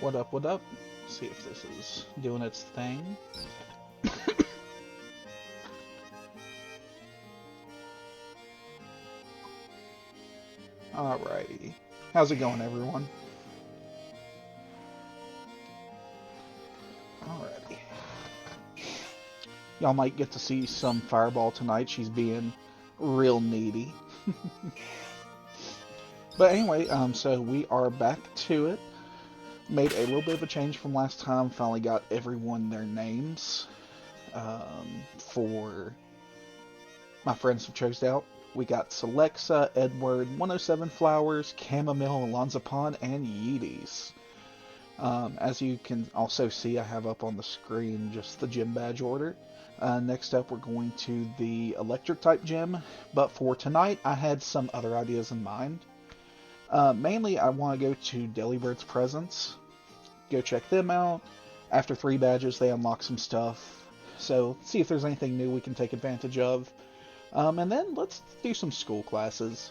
What up, what up? See if this is doing its thing. Alrighty. How's it going, everyone? Alrighty. Y'all might get to see some Fireball tonight. She's being real needy. But anyway, so we are back to it. Made a little bit of a change from last time. Finally got everyone their names for my friends who chose out. We got Celexa, Edward, 107 Flowers, Chamomile, Alonzapon, and Yeeties. As you can also see, I have up on the screen just the gym badge order. Next up, we're going to the electric type gym, but for tonight, I had some other ideas in mind. Mainly, I want to go to Delibird's Presence, go check them out. After 3 badges, they unlock some stuff, so see if there's anything new we can take advantage of. And then let's do some school classes.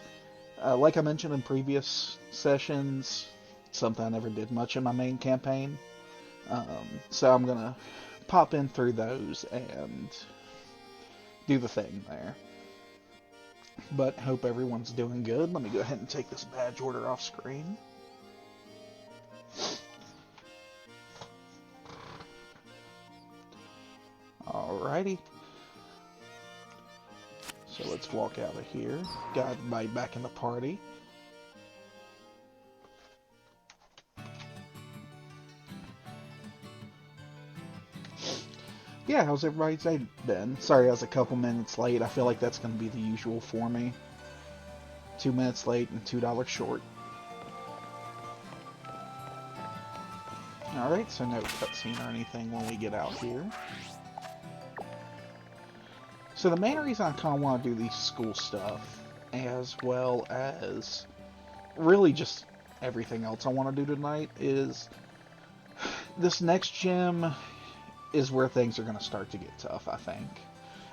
Like I mentioned in previous sessions, something I never did much in my main campaign. So I'm going to pop in through those and do the thing there. But hope everyone's doing good. Let me go ahead and take this badge order off screen. Alrighty. So let's walk out of here. Got everybody back in the party. Yeah, how's everybody's day been? Sorry I was a couple minutes late. I feel like that's going to be the usual for me. 2 minutes late and $2 short. Alright, so no cutscene or anything when we get out here. So the main reason I kind of want to do these school stuff, as well as really just everything else I want to do tonight, is this next gym is where things are going to start to get tough, I think.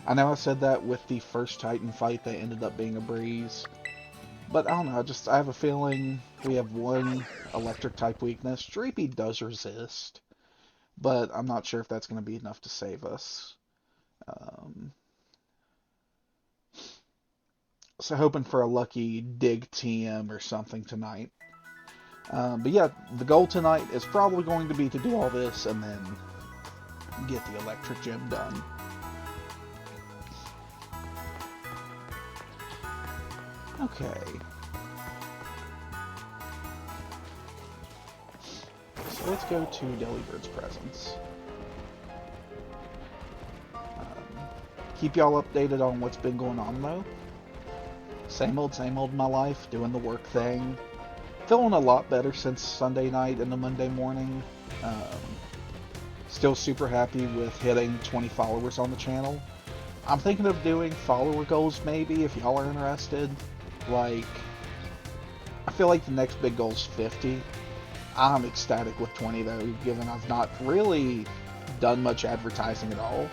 I know I said that with the first Titan fight that ended up being a breeze, but I don't know, I have a feeling we have one electric type weakness. Dreepy does resist, but I'm not sure if that's going to be enough to save us. So hoping for a lucky dig TM or something tonight. But yeah, the goal tonight is probably going to be to do all this and then get the electric gym done. Okay. So let's go to Delibird's Presence. Keep y'all updated on what's been going on though. Same old in my life, doing the work thing. Feeling a lot better since Sunday night and the Monday morning. Still super happy with hitting 20 followers on the channel. I'm thinking of doing follower goals maybe, if y'all are interested. Like, I feel like the next big goal is 50. I'm ecstatic with 20 though, given I've not really done much advertising at all.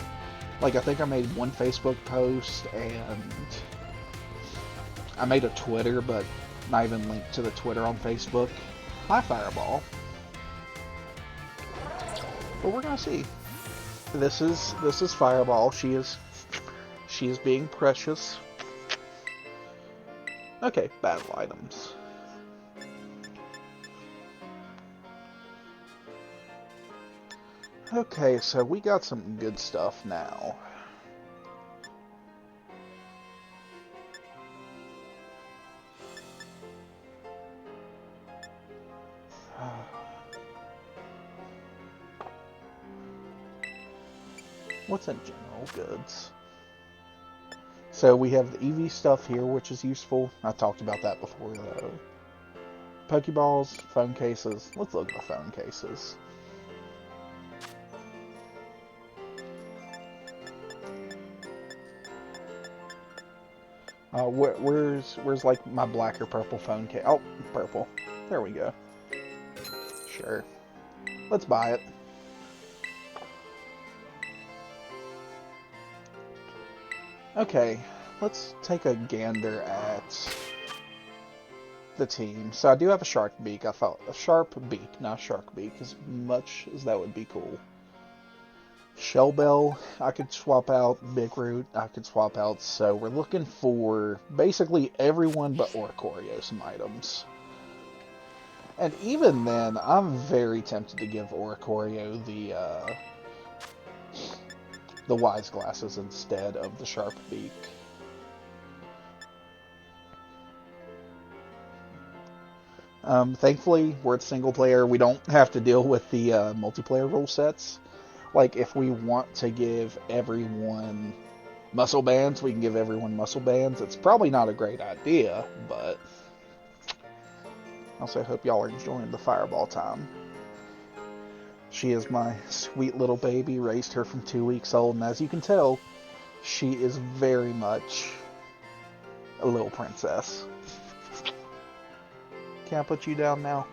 Like, I think I made one Facebook post, and I made a Twitter, but not even linked to the Twitter on Facebook. Hi, Fireball. But we're gonna see. This is Fireball. She is being precious. Okay, battle items. Okay, so we got some good stuff now. What's in general goods? So we have the EV stuff here, which is useful. I talked about that before, though. Pokeballs, phone cases. Let's look at the phone cases. Where's like my black or purple phone case? Oh, purple. There we go. Sure. Let's buy it. Okay, let's take a gander at the team. So I do have a shark beak. I thought a sharp beak, not a shark beak, as much as that would be cool. Shellbell, I could swap out. Big Root, I could swap out. So we're looking for basically everyone but Oricorio some items. And even then, I'm very tempted to give Oricorio the Wise Glasses instead of the Sharp Beak. Thankfully, we're at single player. We don't have to deal with the multiplayer rule sets. Like, if we want to give everyone muscle bands, we can give everyone muscle bands. It's probably not a great idea, but also hope y'all are enjoying the fireball time. She is my sweet little baby, raised her from 2 weeks old, and as you can tell, she is very much a little princess. Can I put you down now?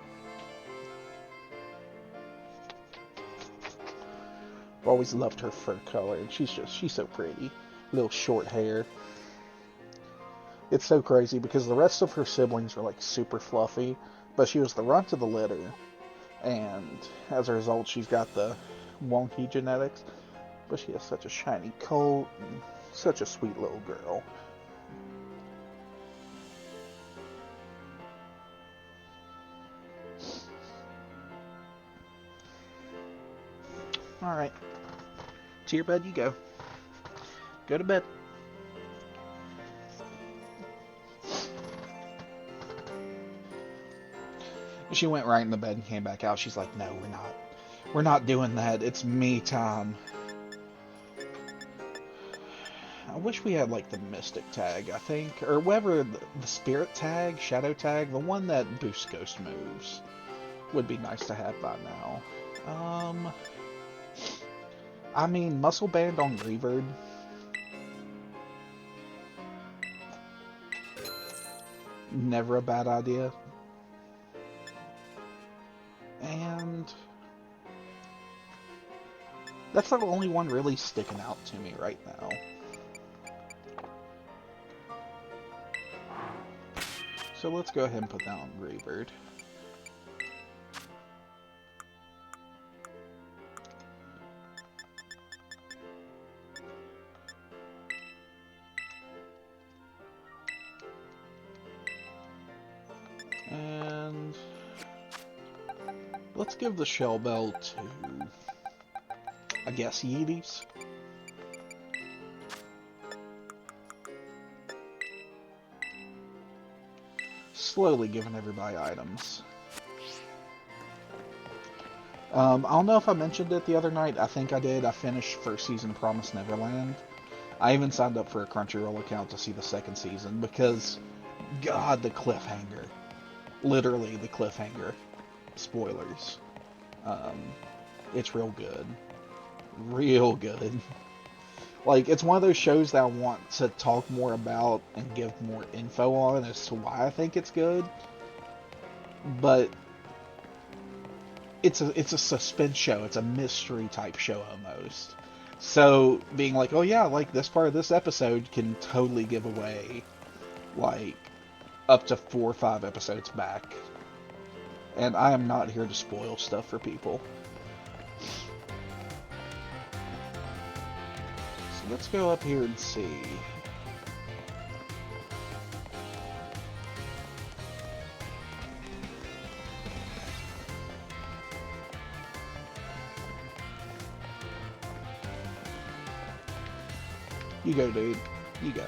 I've always loved her fur color, and she's so pretty. Little short hair. It's so crazy because the rest of her siblings are like super fluffy, but she was the runt of the litter, and as a result she's got the wonky genetics, but she has such a shiny coat and such a sweet little girl. Alright. To your bed you go. Go to bed. She went right in the bed and came back out. She's like, no, we're not doing that. It's me time. I wish we had like the Mystic tag, I think. Or whatever, the Spirit tag, Shadow tag, the one that boosts ghost moves. Would be nice to have by now. I mean, Muscle Band on Reaverd. Never a bad idea. And that's the only one really sticking out to me right now. So let's go ahead and put that on Reaverd. And let's give the Shell Bell to, I guess, Yeeties. Slowly giving everybody items. I don't know if I mentioned it the other night. I think I did. I finished first season of Promised Neverland. I even signed up for a Crunchyroll account to see the second season because, God, the cliffhanger. Literally the cliffhanger. Spoilers. It's real good. Real good. Like, it's one of those shows that I want to talk more about and give more info on as to why I think it's good. But it's a suspense show. It's a mystery type show almost. So being like, oh yeah, like this part of this episode can totally give away like up to 4 or 5 episodes back. And I am not here to spoil stuff for people. So let's go up here and see. You go, dude. You go.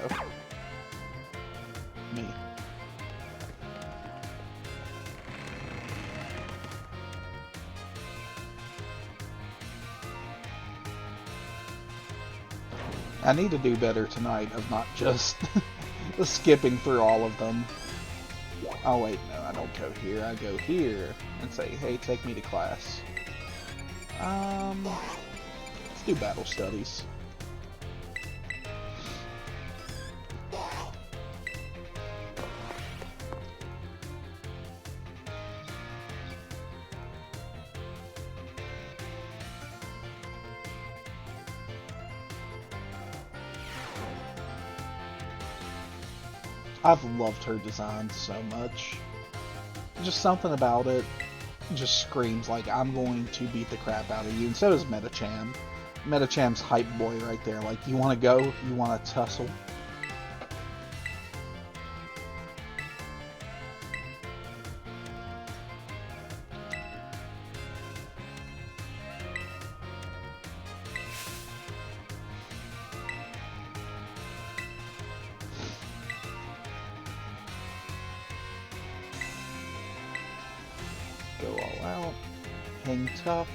Me. I need to do better tonight of not just skipping through all of them. Oh wait, no, I don't go here. I go here and say, hey, take me to class. Let's do battle studies. I've loved her design so much. Just something about it just screams like, I'm going to beat the crap out of you. And so does Metacham. Metacham's hype boy right there. Like, you want to go? You want to tussle? Go all out. Hang tough.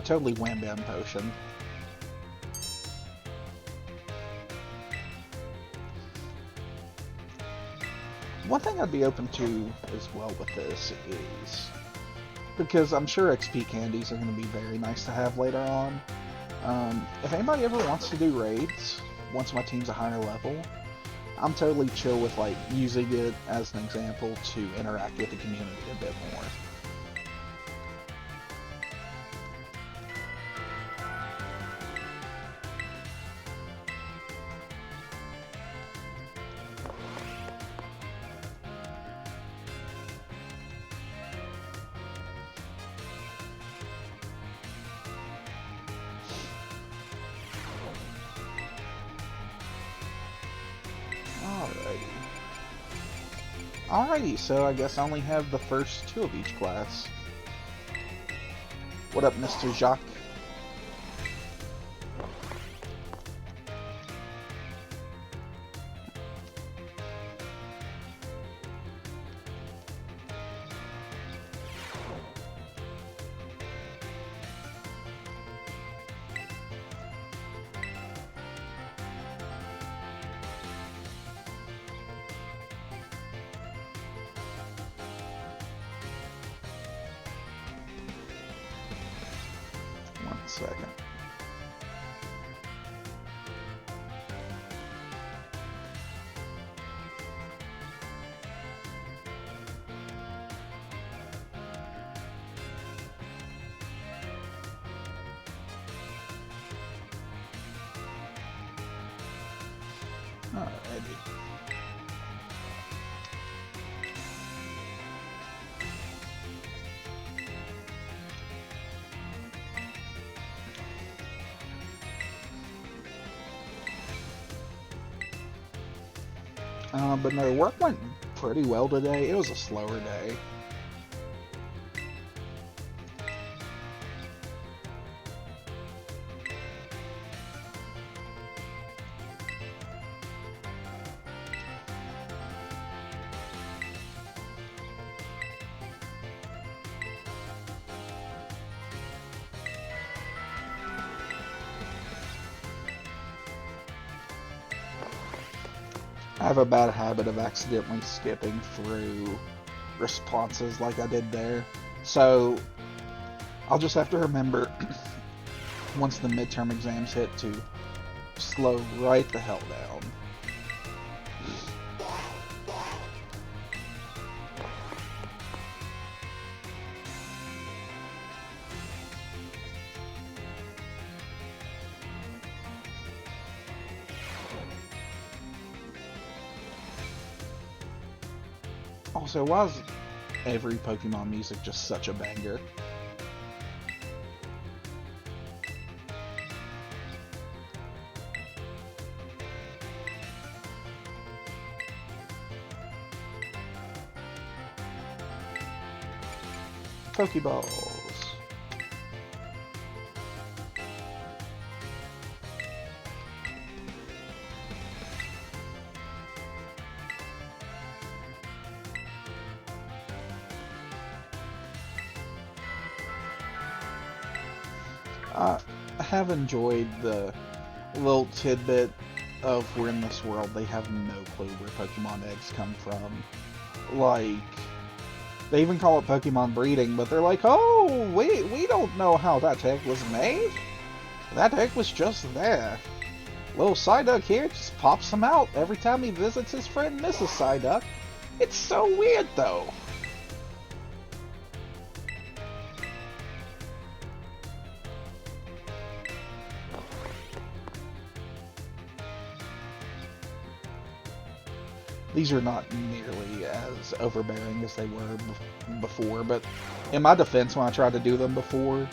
Totally Wham Bam Potion. One thing I'd be open to as well with this is, because I'm sure XP candies are going to be very nice to have later on. If anybody ever wants to do raids, once my team's a higher level, I'm totally chill with like using it as an example to interact with the community a bit more. Alrighty, so I guess I only have the first two of each class. What up, Mr. Jacques? Second. Alrighty. But no, work went pretty well today. It was a slower day. I have a bad habit of accidentally skipping through responses like I did there. So I'll just have to remember once the midterm exams hit to slow right the hell down. Also, why is every Pokemon music just such a banger? Pokeballs. I have enjoyed the little tidbit of we're in this world, they have no clue where Pokemon eggs come from. Like, they even call it Pokemon breeding, but they're like, oh, we don't know how that egg was made. That egg was just there. Little Psyduck here just pops him out every time he visits his friend Mrs. Psyduck. It's so weird, though. These are not nearly as overbearing as they were before, but in my defense, when I tried to do them before,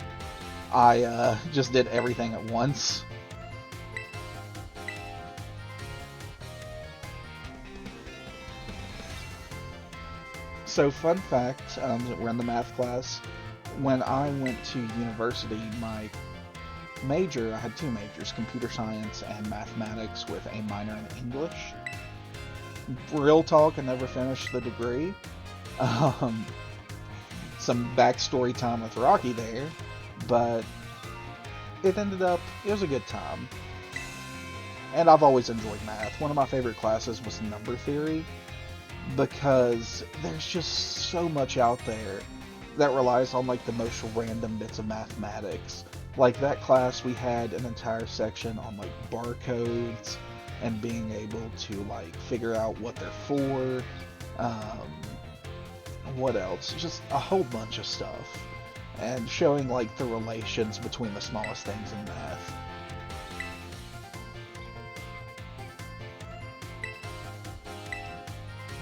I just did everything at once. So, fun fact, we're in the math class. When I went to university, my major, I had two majors, computer science and mathematics with a minor in English. Real talk, I never finished the degree. Um, some backstory time with Rocky there, but it was a good time. And I've always enjoyed math. One of my favorite classes was number theory, because there's just so much out there that relies on like the most random bits of mathematics. Like that class, we had an entire section on like barcodes and being able to like figure out what they're for. What else? Just a whole bunch of stuff, and showing like the relations between the smallest things in math.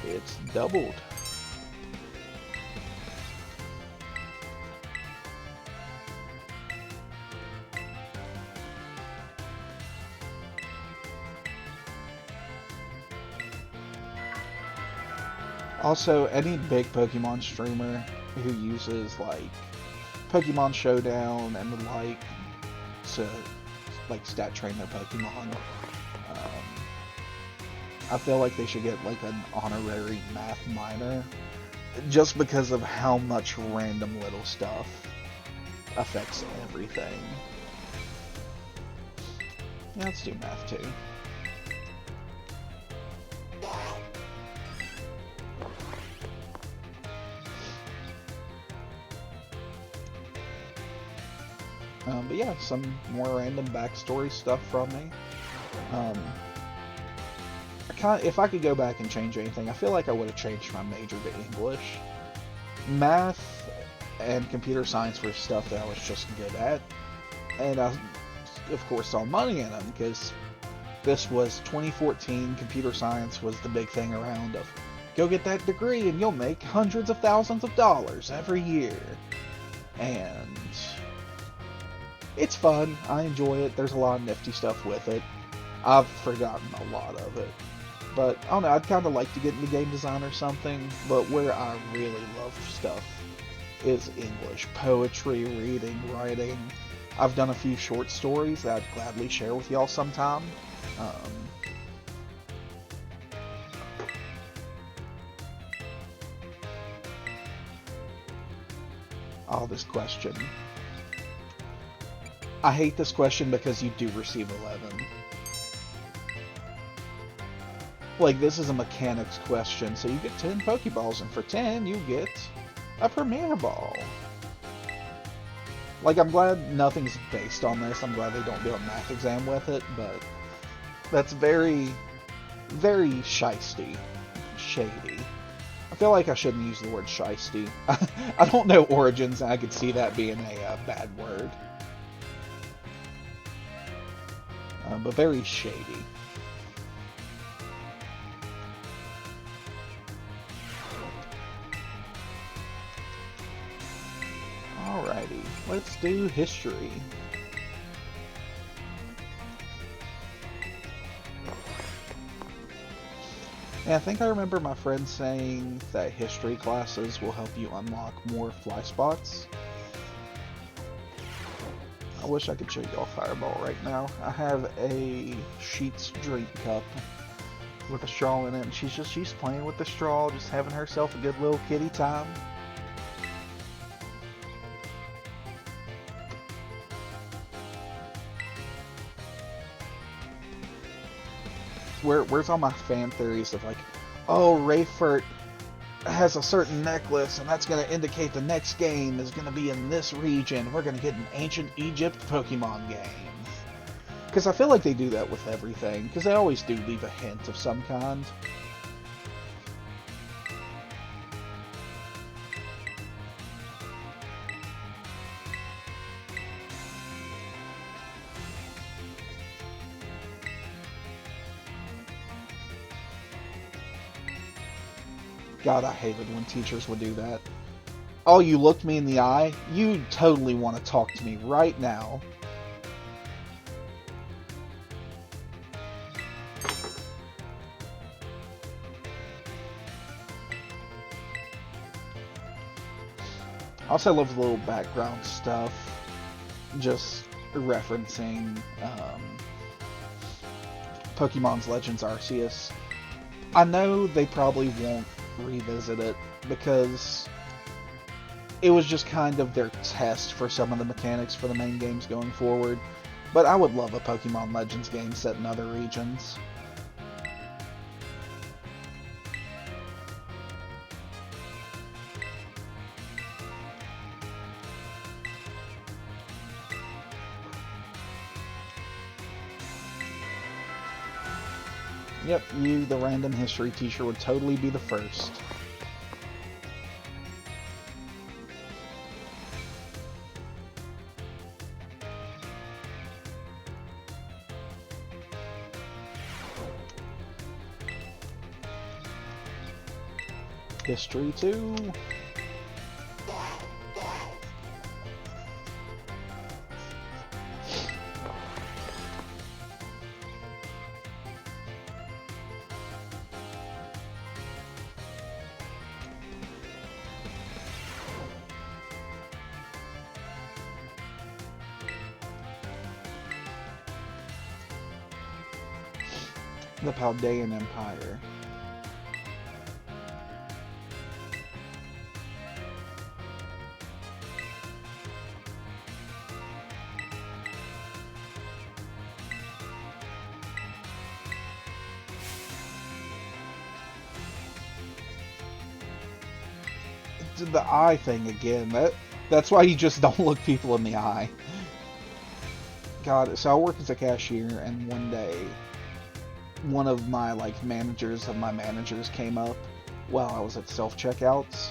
It's doubled. Also, any big Pokemon streamer who uses like Pokemon Showdown and the like to like stat train their Pokemon, I feel like they should get like an honorary math minor, just because of how much random little stuff affects everything. Yeah, let's do math too. But yeah, some more random backstory stuff from me. If I could go back and change anything, I feel like I would have changed my major to English. Math and computer science were stuff that I was just good at, and I, of course, saw money in them, because this was 2014, computer science was the big thing around of, go get that degree and you'll make hundreds of thousands of dollars every year. And it's fun, I enjoy it, there's a lot of nifty stuff with it. I've forgotten a lot of it. But, I don't know, I'd kind of like to get into game design or something, but where I really love stuff is English. Poetry, reading, writing. I've done a few short stories that I'd gladly share with y'all sometime. This question. I hate this question because you do receive 11. Like, this is a mechanics question, so you get 10 Pokeballs, and for 10, you get a Premier Ball. Like, I'm glad nothing's based on this. I'm glad they don't do a math exam with it, but that's very, very shisty. Shady. I feel like I shouldn't use the word shisty. I don't know origins, and I could see that being a bad word. But very shady. Alrighty, let's do history. And I think I remember my friend saying that history classes will help you unlock more fly spots. I wish I could show y'all Fireball right now. I have a Sheets drink cup with a straw in it, and she's playing with the straw, just having herself a good little kitty time. Where's all my fan theories of like, oh, Rayfurt has a certain necklace, and that's going to indicate the next game is going to be in this region. We're going to get an ancient Egypt Pokemon game. Because I feel like they do that with everything, because they always do leave a hint of some kind. God, I hated when teachers would do that. Oh, you looked me in the eye? You totally want to talk to me right now. I also love the little background stuff, just referencing Pokemon's Legends Arceus. I know they probably won't revisit it because it was just kind of their test for some of the mechanics for the main games going forward, but I would love a Pokemon Legends game set in other regions. Yep, you, the random history teacher, would totally be the first. History 2. The Paldean Empire. The eye thing again. That's why you just don't look people in the eye. God, so I work as a cashier, and one day, one of my managers of my managers came up while I was at self-checkouts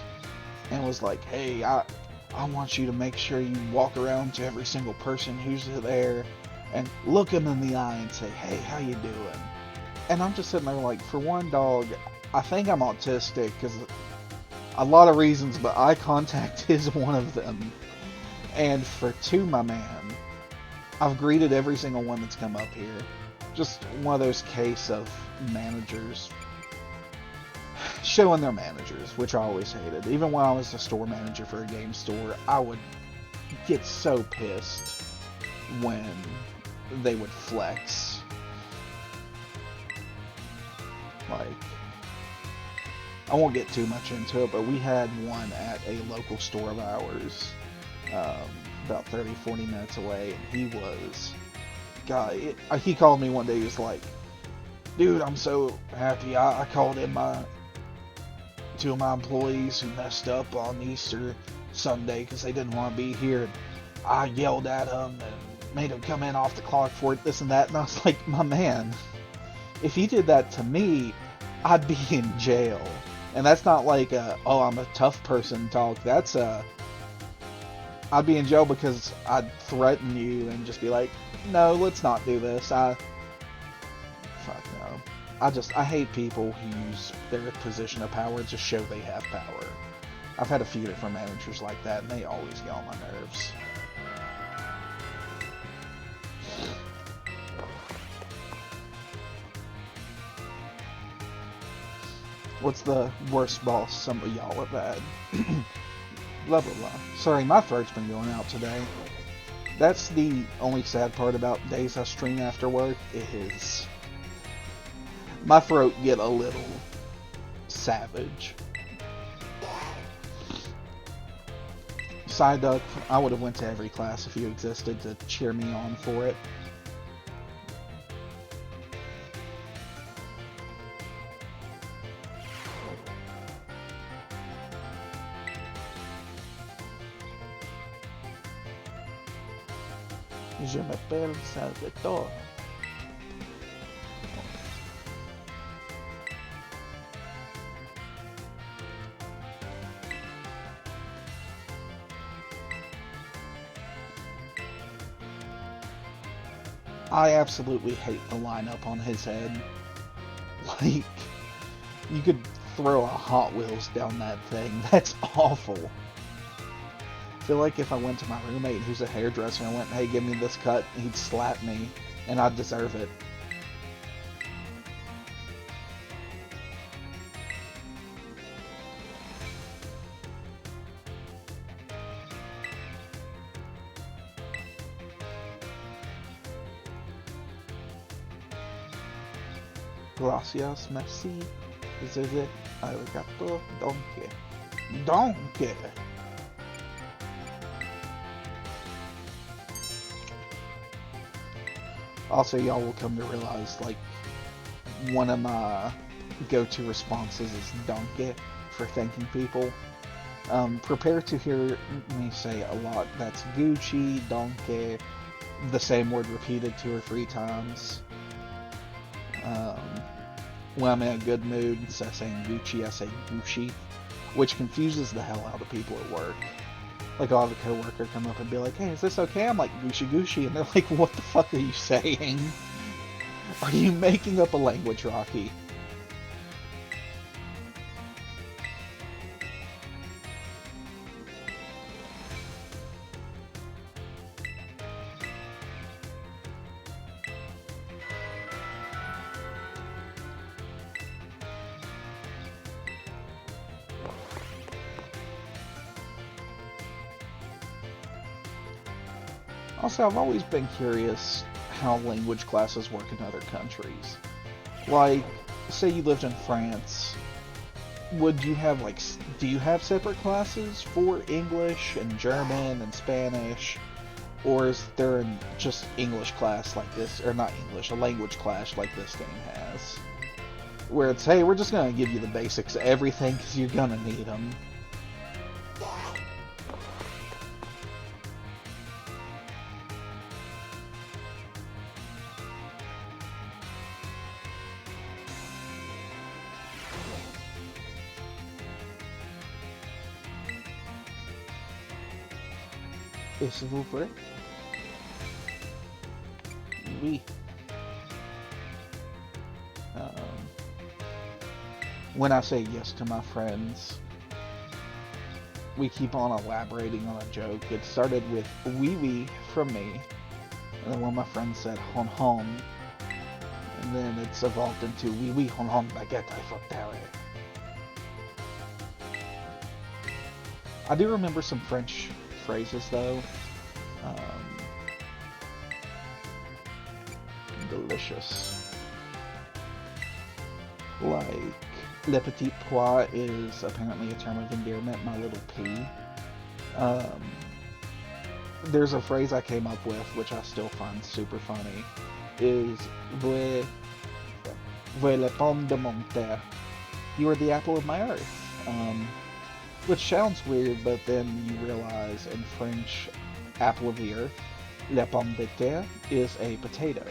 and was like, "Hey, I want you to make sure you walk around to every single person who's there and look them in the eye and say, 'Hey, how you doing?'" And I'm just sitting there like, for one, dog, I think I'm autistic because a lot of reasons, but eye contact is one of them. And for two, my man, I've greeted every single one that's come up here. Just one of those case of managers showing their managers, which I always hated. Even when I was a store manager for a game store, I would get so pissed when they would flex. I won't get too much into it, but we had one at a local store of ours, about 30-40 minutes away, and he was... God, he called me one day, he was like, "Dude, I'm so happy, I called in two of my employees who messed up on Easter Sunday because they didn't want to be here, and I yelled at them and made them come in off the clock for it, this and that," and I was like, my man, if you did that to me, I'd be in jail. And that's not like oh, I'm a tough person talk, that's I'd be in jail because I'd threaten you and just be like, "No, let's not do this." Fuck no. I hate people who use their position of power to show they have power. I've had a few different managers like that, and they always get on my nerves. What's the worst boss some of y'all have had? Blah blah blah. Sorry, my throat's been going out today. That's the only sad part about days I stream after work, is my throat get a little savage. Psyduck, I would have went to every class if you existed to cheer me on for it. Je m'appelle Salvatore. I absolutely hate the lineup on his head. Like, you could throw a Hot Wheels down that thing. That's awful. I feel like if I went to my roommate who's a hairdresser and went, hey, give me this cut, he'd slap me, and I'd deserve it. Gracias, merci, zeze, arigato, donkey. Donkey! Also, y'all will come to realize, like, one of my go-to responses is donkey for thanking people. Prepare to hear me say a lot. That's Gucci, donkey, the same word repeated 2 or 3 times. When I'm in a good mood, instead of saying Gucci, I say Gucci, which confuses the hell out of people at work. Like, I'll have a coworker come up and be like, hey, is this okay? I'm like, Gucci Gucci, and they're like, what the fuck are you saying? Are you making up a language, Rocky? Also, I've always been curious how language classes work in other countries. Like, say you lived in France, would you have, like, do you have separate classes for English and German and Spanish? Or is there just English class like this, or not English, a language class like this game has? Where it's, hey, we're just gonna give you the basics of everything because you're gonna need them. S'il vous plaît? Oui. When I say yes to my friends, we keep on elaborating on a joke. It started with oui oui from me, and then one of my friends said hon hon, and then it's evolved into oui oui hon hon baguette I fucked out. I do remember some French phrases though. Delicious. Like, le petit pois is apparently a term of endearment, my little pea. There's a phrase I came up with, which I still find super funny, is vous le pomme de mon terre. You are the apple of my earth. Which sounds weird, but then you realize in French, apple of the earth, la pomme de terre, is a potato.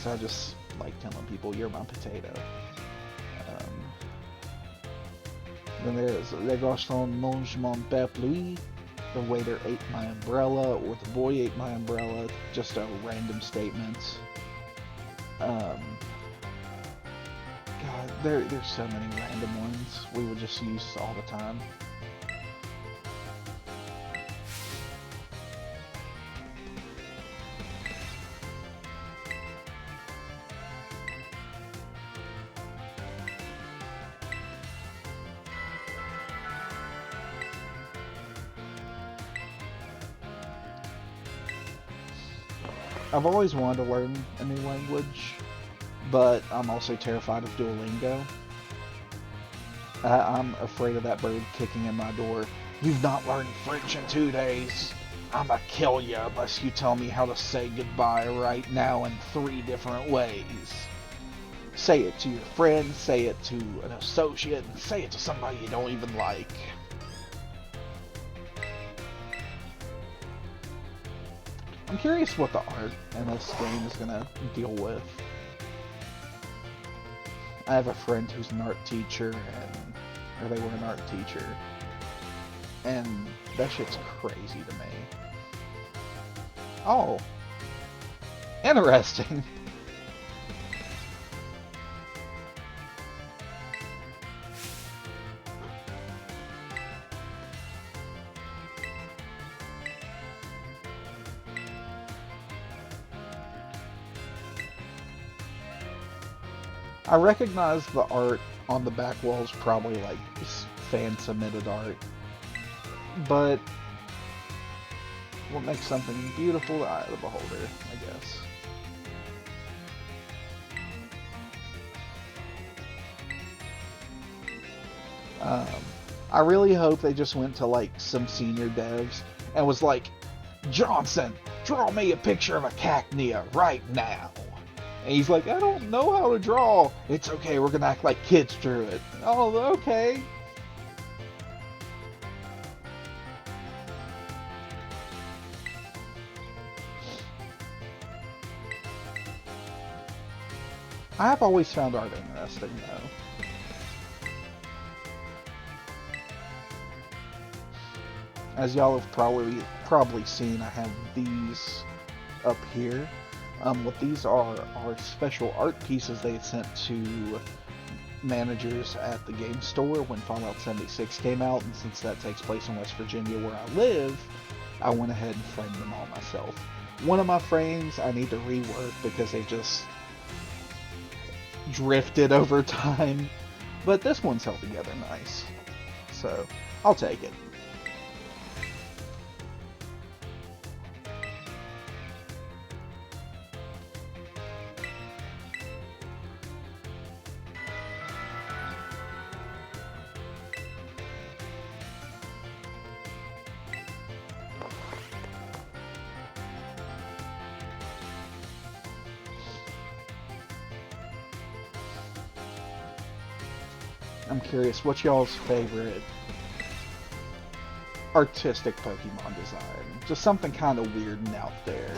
So I just like telling people, you're my potato. Then there's le garçon mange mon parapluie, the waiter ate my umbrella, or the boy ate my umbrella, just a random statement. God, there's so many random ones we would just use all the time. I've always wanted to learn a new language, but I'm also terrified of Duolingo. I'm afraid of that bird kicking in my door. You've not learned French in 2 days. I'ma kill you unless you tell me how to say goodbye right now in 3 different ways. Say it to your friend, say it to an associate, and say it to somebody you don't even like. I'm curious what the art in this game is gonna deal with. I have a friend who's an art teacher, or they were an art teacher, and that shit's crazy to me. Oh, interesting. I recognize the art on the back walls, probably like fan submitted art, but what makes something beautiful? The eye of the beholder, I guess. I really hope they just went to like some senior devs and was like, Johnson, draw me a picture of a cacnea right now. And he's like, I don't know how to draw. It's okay, we're gonna act like kids drew it. Oh, okay. I have always found art interesting though. As y'all have probably seen, I have these up here. What these are special art pieces they sent to managers at the game store when Fallout 76 came out, and since that takes place in West Virginia where I live, I went ahead and framed them all myself. One of my frames I need to rework because they just drifted over time, but this one's held together nice, so I'll take it. I'm curious, what's y'all's favorite artistic Pokemon design? Just something kind of weird and out there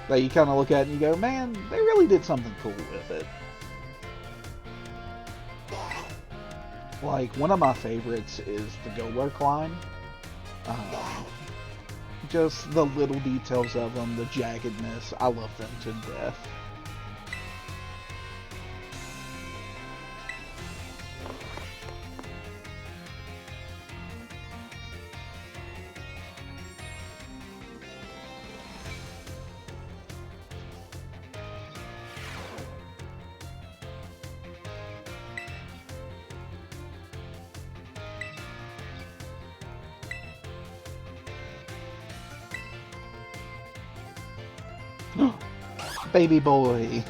that you kind of look at and you go, man, they really did something cool with it. Like, one of my favorites is the Golurk line. Just the little details of them, the jaggedness, I love them to death. Baby boy.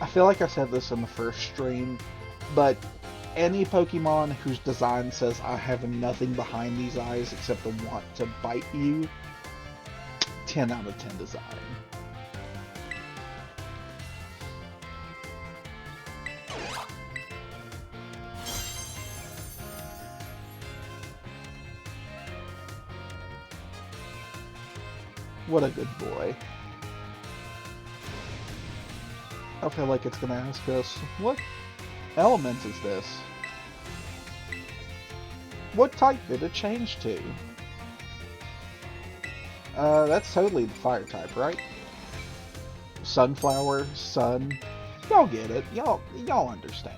I feel like I said this in the first stream, but any Pokemon whose design says I have nothing behind these eyes except to want to bite you, 10 out of 10 design. What a good boy. I feel like it's gonna ask us, what element is this? What type did it change to? That's totally the fire type, right? Sunflower, sun. Y'all get it. Y'all understand.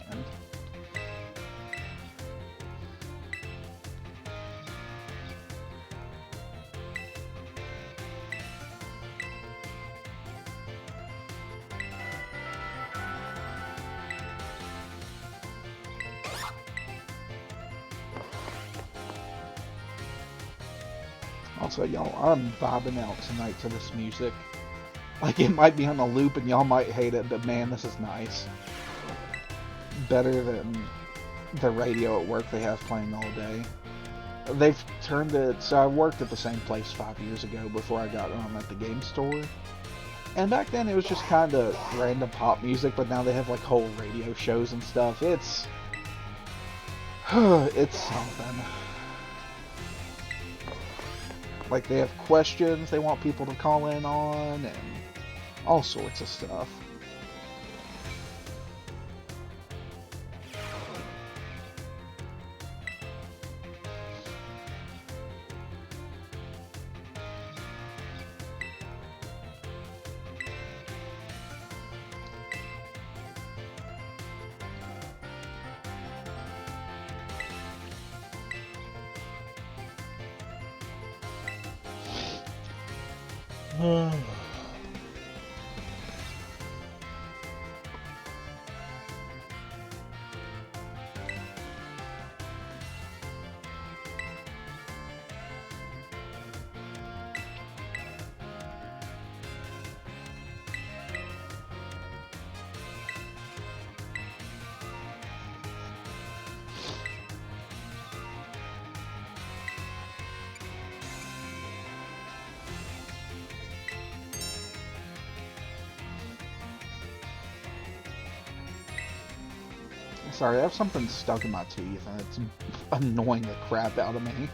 Also, y'all, I'm vibing out tonight to this music. Like, it might be on a loop and y'all might hate it, but man, this is nice. Better than the radio at work they have playing all day. They've turned it, so I worked at the same place 5 years ago before I got on at the game store. And back then it was just kind of random pop music, but now they have like whole radio shows and stuff. It's something. Like, they have questions they want people to call in on, and all sorts of stuff. Sorry, I have something stuck in my teeth and it's annoying the crap out of me.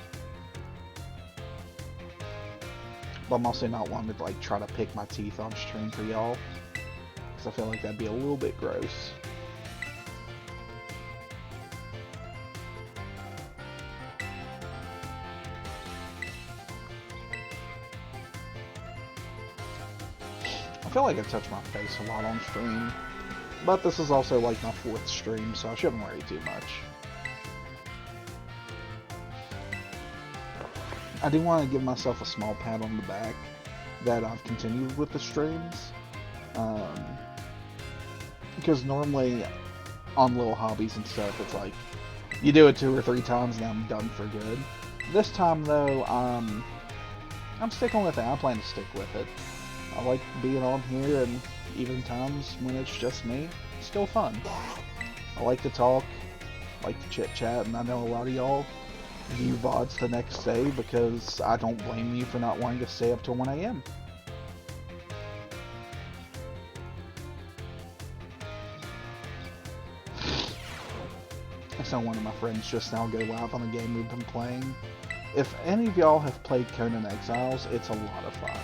But I'm also not wanting to like try to pick my teeth on stream for y'all, because I feel like that'd be a little bit gross. I feel like I touch my face a lot on stream, but this is also like my 4th stream, so I shouldn't worry too much. I do want to give myself a small pat on the back that I've continued with the streams, because normally on little hobbies and stuff, it's like you do it 2 or 3 times and I'm done for good. This time though, I'm sticking with it. I plan to stick with it. I like being on here, and even times when it's just me, it's still fun. I like to talk, like to chit chat, and I know a lot of y'all view VODs the next day because I don't blame you for not wanting to stay up till 1 AM. I saw one of my friends just now go live on a game we've been playing. If any of y'all have played Conan Exiles, it's a lot of fun.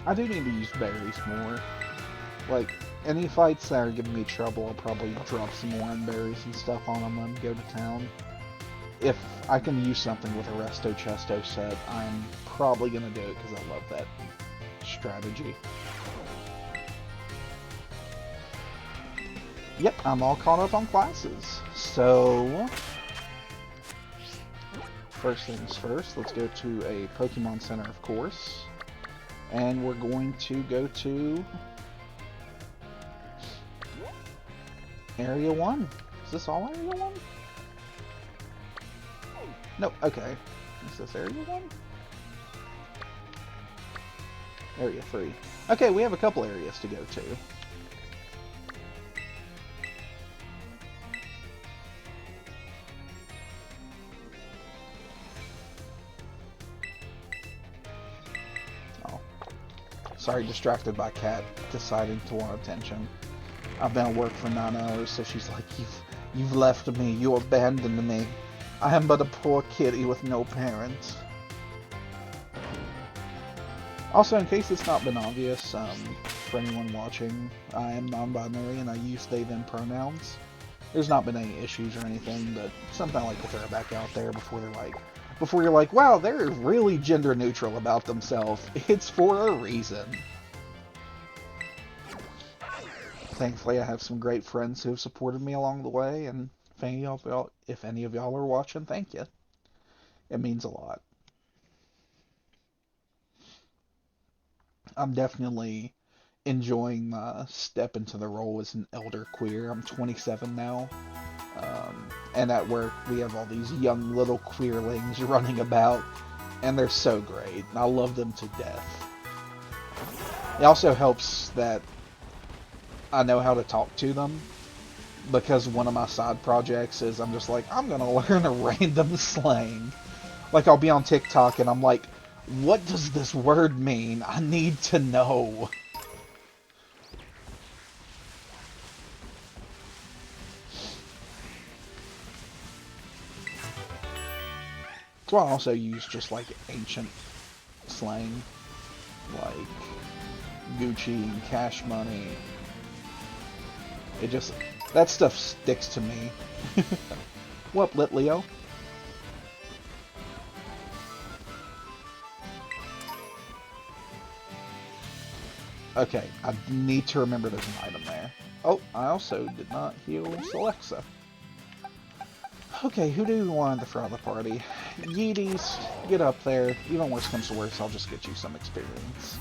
I do need to use berries more. Like, any fights that are giving me trouble, I'll probably drop some more on berries and stuff on them and go to town. If I can use something with a Resto Chesto set, I'm probably gonna do it because I love that strategy. Yep, I'm all caught up on classes. So, first things first, let's go to a Pokemon Center, of course. And we're going to go to Area 1. Is this all Area 1? Nope, okay. Is this Area 1? Area 3. Okay, we have a couple areas to go to. Sorry, distracted by Cat deciding to want attention. I've been at work for 9 hours, so she's like, You've left me, you abandoned me. I am but a poor kitty with no parents. Also, in case it's not been obvious, for anyone watching, I am non-binary and I use they them pronouns. There's not been any issues or anything, but something I like to throw back out there before you're like, wow, they're really gender neutral about themselves. It's for a reason. Thankfully, I have some great friends who have supported me along the way, and if any of y'all are watching, thank you. It means a lot. I'm definitely enjoying my step into the role as an elder queer. I'm 27 now. And at work, we have all these young little queerlings running about, and they're so great. I love them to death. It also helps that I know how to talk to them, because one of my side projects is I'm just like, I'm gonna learn a random slang. Like, I'll be on TikTok, and I'm like, what does this word mean? I need to know. So I also use just like ancient slang, like Gucci and Cash Money. That stuff sticks to me. What up, Lit Leo? Okay, I need to remember there's an item there. Oh, I also did not heal Alexa. Okay, who do we want at the front of the party? Yeeties, get up there. Even worse comes to worse, I'll just get you some experience.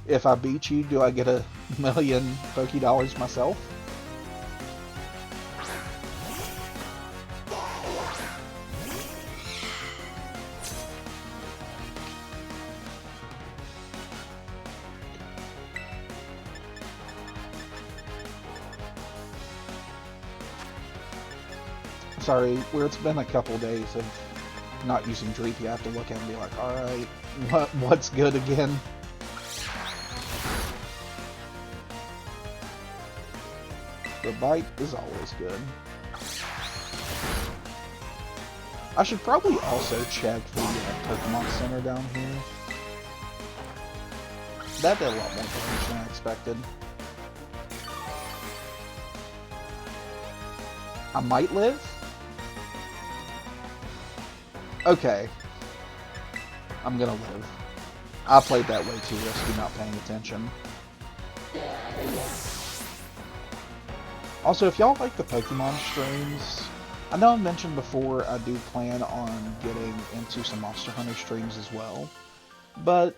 If I beat you, do I get a million Poké Dollars myself? Sorry, where it's been a couple days of not using Dreepy, I have to look at it and be like, alright, what's good again? The bite is always good. I should probably also check the Pokemon Center down here. That did a lot more damage than I expected. I might live? Okay. I'm gonna live. I played that way too risky, not paying attention. Also, if y'all like the Pokemon streams, I know I mentioned before I do plan on getting into some Monster Hunter streams as well, but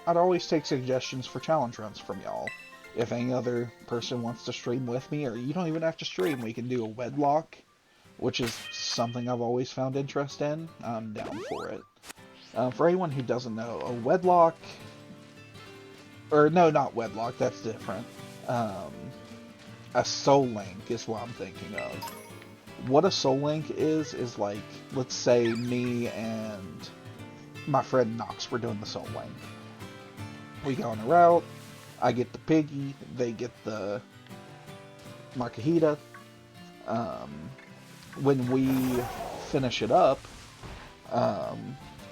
I'd always take suggestions for challenge runs from y'all. If any other person wants to stream with me, or you don't even have to stream, we can do a wedlock, which is something I've always found interest in. I'm down for it. For anyone who doesn't know, a wedlock... Or, no, not wedlock, that's different. A soul link is what I'm thinking of. What a soul link is like, let's say me and my friend Nox were doing the soul link. We go on a route, I get the Piggy, they get the Marcahita. When we finish it up,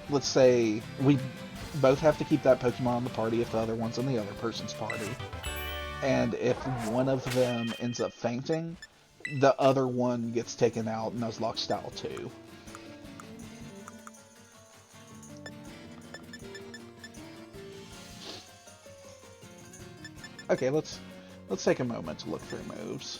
let's say we both have to keep that Pokemon in the party if the other one's in the other person's party. And if one of them ends up fainting, the other one gets taken out Nuzlocke style too. Okay, let's take a moment to look through moves.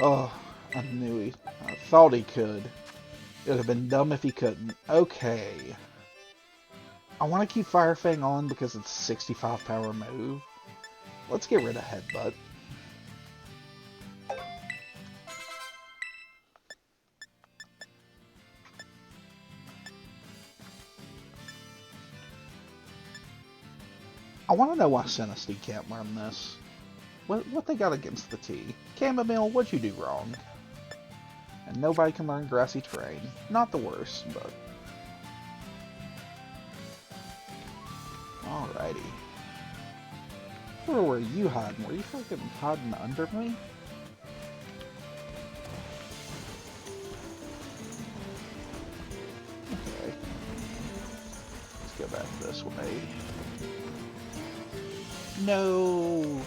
Oh, I thought he could. It would have been dumb if he couldn't. Okay. I want to keep Fire Fang on because it's a 65 power move. Let's get rid of Headbutt. I want to know why Sinistea can't learn this. What they got against the T? Chamomile, what'd you do wrong? And nobody can learn Grassy Terrain. Not the worst, but... Alrighty. Where were you hiding? Were you fucking hiding under me? Okay. Let's go back this way. No!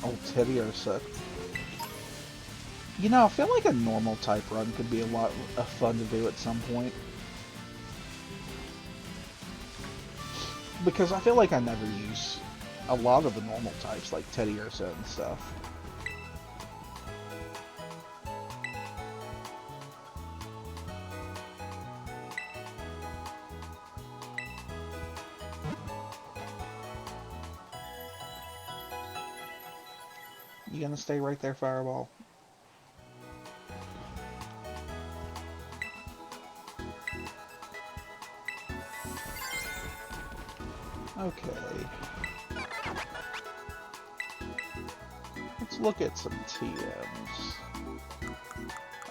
Oh, Teddiursa. You know, I feel like a normal type run could be a lot of fun to do at some point. Because I feel like I never use a lot of the normal types, like Teddiursa and stuff. You gonna stay right there, Fireball? Okay. Let's look at some TMs.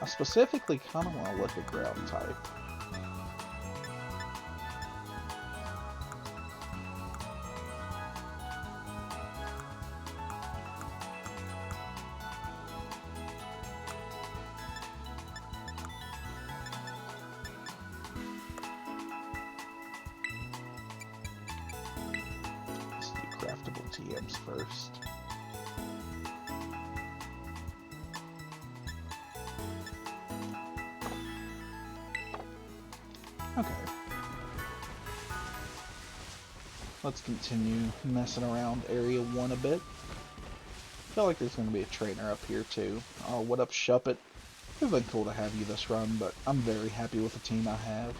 I specifically kind of want to look at ground type. TMs first. Okay. Let's continue messing around Area 1 a bit. I feel like there's going to be a trainer up here too. Oh, what up, Shuppet? It would have been cool to have you this run, but I'm very happy with the team I have.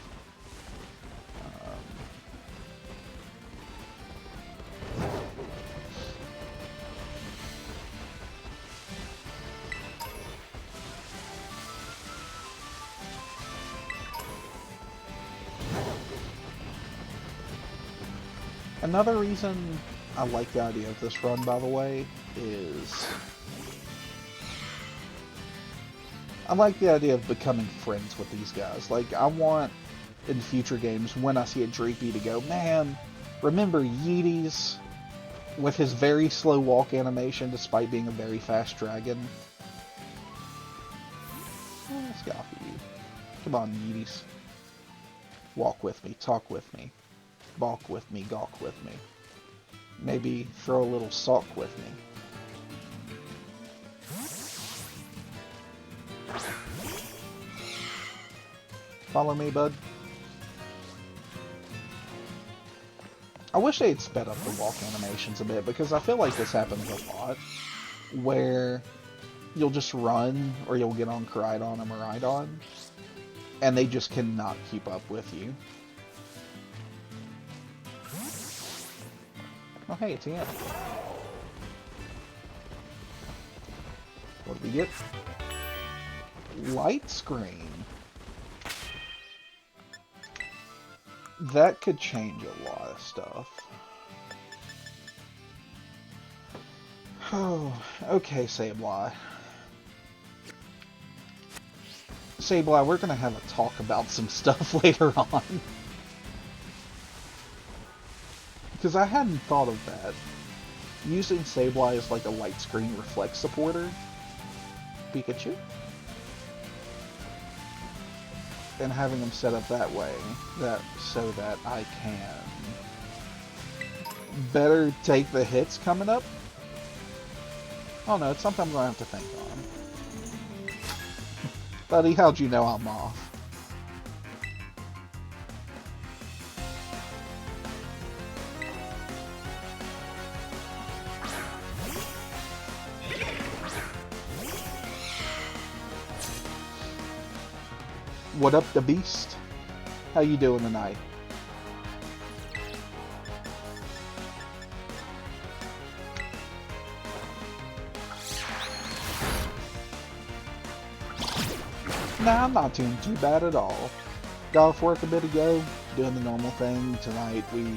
Another reason I like the idea of this run, by the way, is I like the idea of becoming friends with these guys. Like, I want, in future games, when I see a Dreepy to go, man, remember Yeeties with his very slow walk animation despite being a very fast dragon? Oh, let's get off of you. Come on, Yeeties. Walk with me, talk with me. Balk with me, gawk with me. Maybe throw a little sulk with me. Follow me, bud. I wish they'd sped up the walk animations a bit, because I feel like this happens a lot, where you'll just run, or you'll get on Koraidon or Miraidon, and they just cannot keep up with you. Oh hey, it's Ian. What do we get? Light screen. That could change a lot of stuff. Oh, okay, Sableye. Sableye, we're gonna have a talk about some stuff later on. Because I hadn't thought of that. Using Sableye as like a light screen reflex supporter. Pikachu. And having them set up that way, so that I can better take the hits coming up. Oh no, it's something I'm going to have to think on. Buddy, how'd you know I'm off? What up, the beast? How you doing tonight? Nah, I'm not doing too bad at all. Got off work a bit ago, doing the normal thing. Tonight we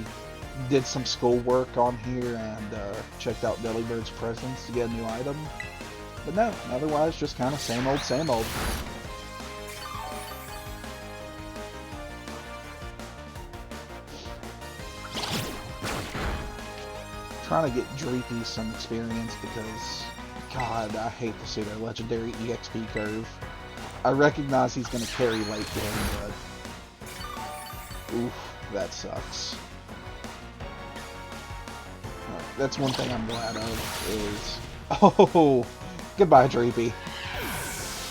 did some schoolwork on here and checked out Delibird's presence to get a new item. But no, otherwise just kind of same old, same old. Trying to get Dreepy some experience because, God, I hate to see their legendary EXP curve. I recognize he's going to carry late game, but oof, that sucks. That's one thing I'm glad of is, oh, goodbye Dreepy.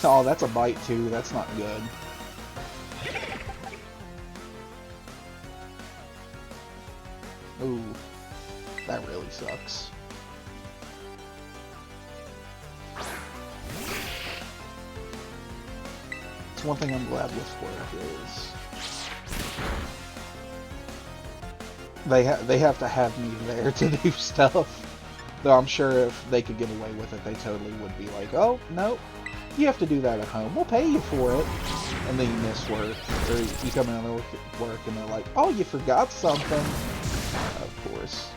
Oh, that's a bite too. That's not good. Ooh. That really sucks. It's one thing I'm glad with Square is they have to have me there to do stuff. Though I'm sure if they could get away with it, they totally would be like, oh, no, you have to do that at home. We'll pay you for it. And then you miss work. Or you come in on work and they're like, oh, you forgot something. Of course.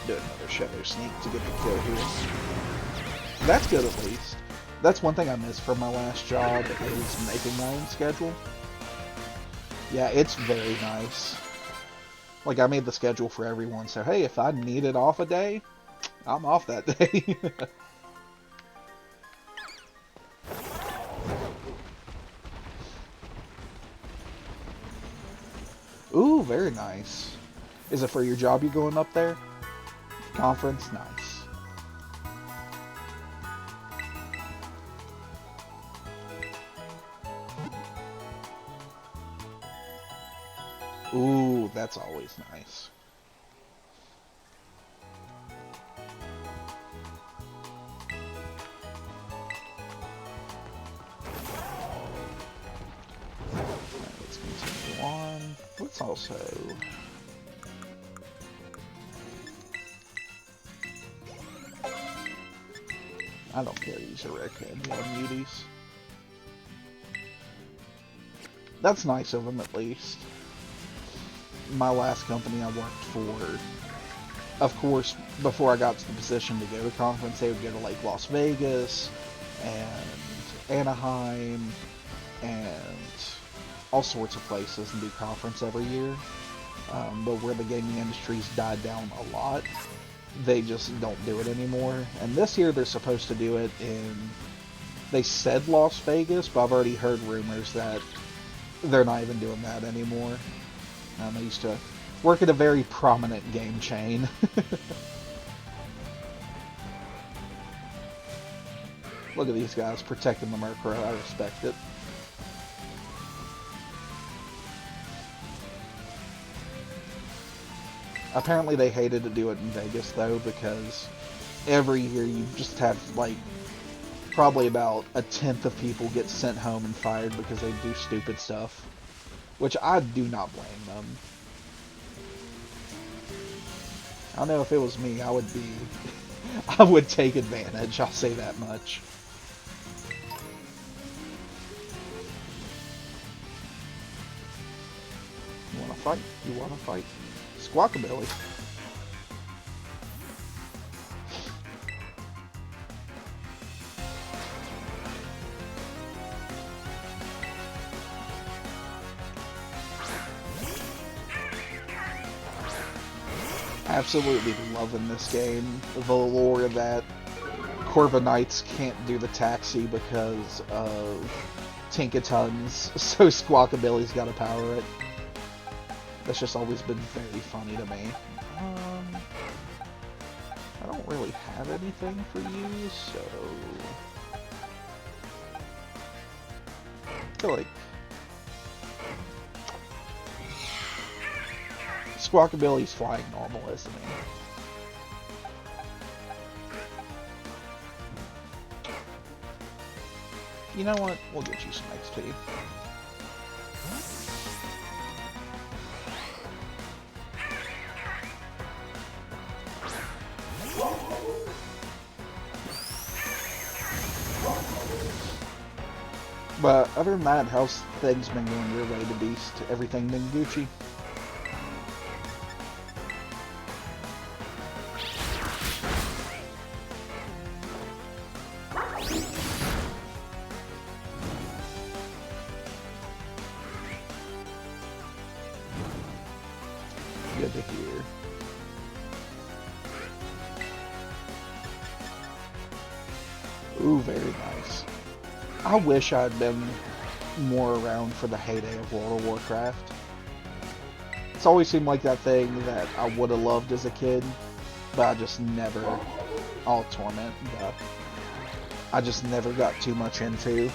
Do another Shadow Sneak to get the kill here. That's good at least. That's one thing I missed from my last job is making my own schedule. Yeah, it's very nice. Like, I made the schedule for everyone, so hey, if I needed off a day, I'm off that day. Ooh, very nice. Is it for your job you going up there? Conference? Nice. Ooh, that's always nice. Let's continue on. Let's also... I don't care to use a rare candy on muties. That's nice of them, at least. My last company I worked for, of course, before I got to the position to go to conference, they would go to like Las Vegas and Anaheim and all sorts of places and do conference every year. But where the gaming industry's died down a lot, they just don't do it anymore. And this year they're supposed to do it in, they said Las Vegas, but I've already heard rumors that they're not even doing that anymore. I used to work at a very prominent game chain. Look at these guys protecting the Murkrow. I respect it. Apparently they hated to do it in Vegas though, because every year you just have like probably about a tenth of people get sent home and fired because they do stupid stuff. Which I do not blame them. I don't know, if it was me, I would be... I would take advantage, I'll say that much. You wanna fight? You wanna fight? Squawkabilly. Absolutely loving this game. The lore that Corviknights can't do the taxi because of Tinkatons, so Squawkabilly's gotta power it. That's just always been very funny to me. I don't really have anything for you, so... I feel like... Squawkabilly's flying normal, isn't he? You know what? We'll get you some XP. But other than that, how's things been going your way, the Beast? Everything been Gucci? Good to hear. Ooh, very nice. I wish I'd been more around for the heyday of World of Warcraft. It's always seemed like that thing that I would have loved as a kid, but I just never, all Torment, but I just never got too much into.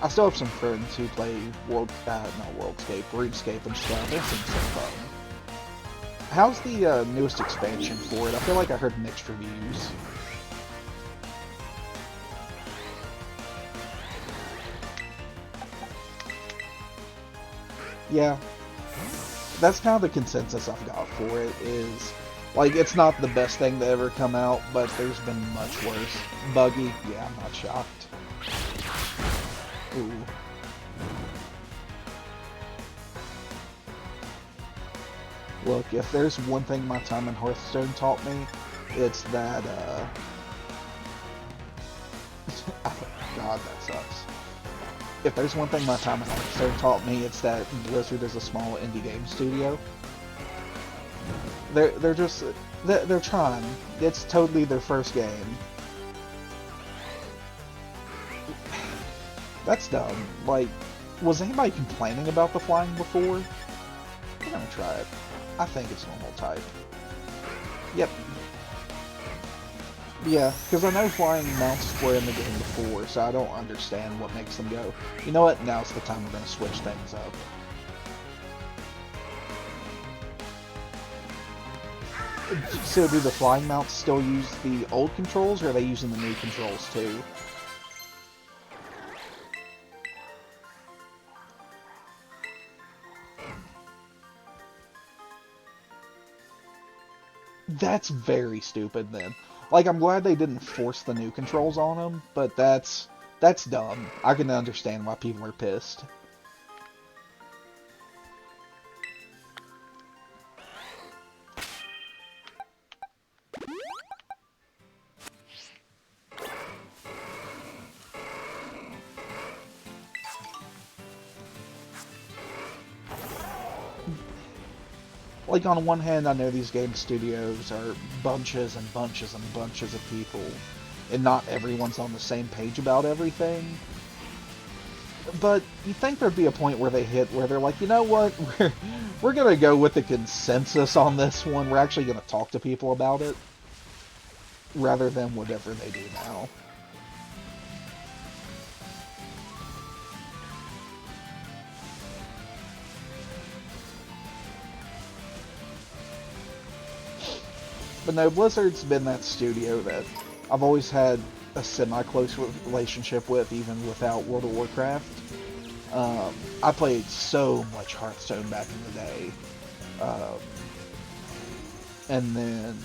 I still have some friends who play RuneScape and stuff. It seems so fun. How's the newest expansion for it? I feel like I heard mixed reviews. Yeah, that's kind of the consensus I've got for it, is, like, it's not the best thing to ever come out, but there's been much worse. Buggy, yeah, I'm not shocked. Ooh. Look, if there's one thing my time in Hearthstone taught me, it's that, God, that sucks. If there's one thing my time in Hearthstone taught me, it's that Blizzard is a small indie game studio. They're just, they're trying. It's totally their first game. That's dumb. Like, was anybody complaining about the flying before? We're gonna try it. I think it's normal type. Yep. Yeah, because I know flying mounts were in the game before, so I don't understand what makes them go, you know what, now's the time we're going to switch things up. So do the flying mounts still use the old controls, or are they using the new controls too? That's very stupid then. Like, I'm glad they didn't force the new controls on them, but that's dumb. I can understand why people are pissed. Like, on one hand, I know these game studios are bunches and bunches and bunches of people, and not everyone's on the same page about everything. But you think there'd be a point where they hit where they're like, you know what, we're gonna go with the consensus on this one. We're actually gonna talk to people about it, rather than whatever they do now. But no, Blizzard's been that studio that I've always had a semi-close relationship with, even without World of Warcraft. I played so much Hearthstone back in the day. And then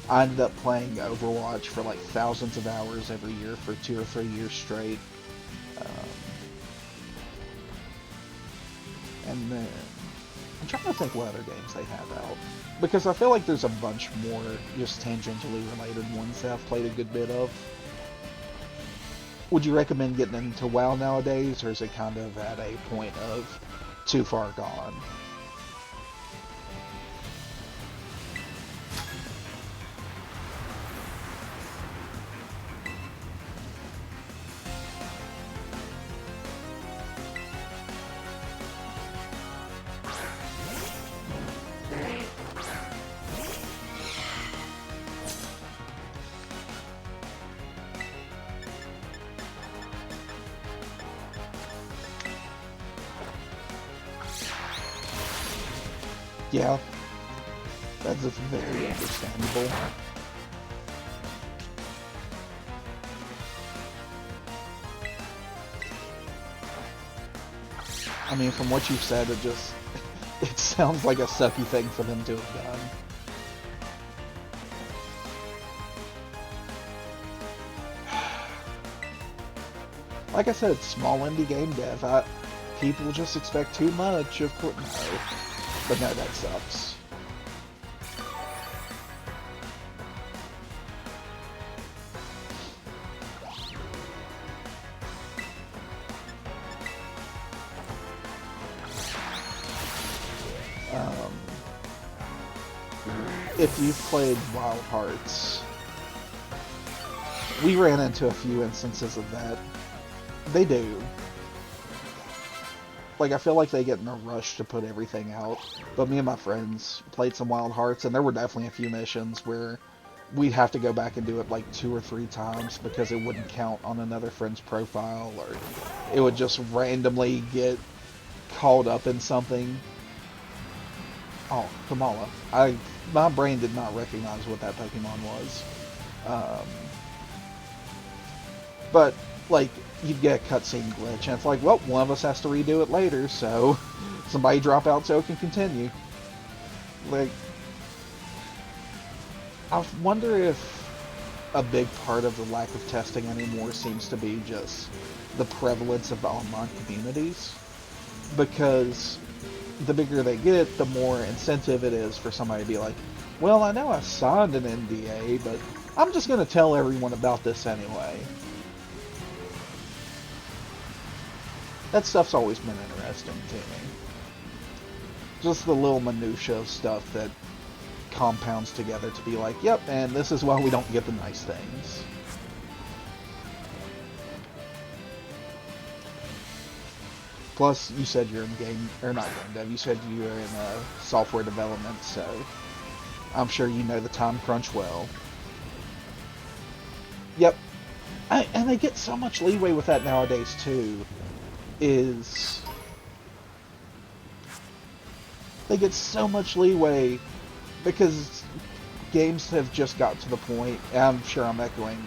I ended up playing Overwatch for like thousands of hours every year for 2 or 3 years straight. And then I'm trying to think what other games they have out. Because I feel like there's a bunch more just tangentially related ones that I've played a good bit of. Would you recommend getting into WoW nowadays, or is it kind of at a point of too far gone? Yeah, that's very understandable. I mean, from what you've said, it just, it sounds like a sucky thing for them to have done. Like I said, small indie game dev. People just expect too much, of course. No. But no, that sucks. If you've played Wild Hearts, we ran into a few instances of that. They do. Like, I feel like they get in a rush to put everything out. But me and my friends played some Wild Hearts, and there were definitely a few missions where we'd have to go back and do it like 2 or 3 times because it wouldn't count on another friend's profile, or it would just randomly get called up in something. Oh, Kamala. My brain did not recognize what that Pokemon was. But, like, you'd get a cutscene glitch, and it's like, well, one of us has to redo it later, so somebody drop out so it can continue. Like, I wonder if a big part of the lack of testing anymore seems to be just the prevalence of the online communities. Because the bigger they get, the more incentive it is for somebody to be like, well, I know I signed an NDA, but I'm just going to tell everyone about this anyway. That stuff's always been interesting to me. Just the little minutia of stuff that compounds together to be like, yep, and this is why we don't get the nice things. Plus, you said you're in game, or not game dev, you said you're in software development, so I'm sure you know the time crunch well. Yep. And they get so much leeway with that nowadays, too, they get so much leeway because games have just got to the point, and I'm sure I'm echoing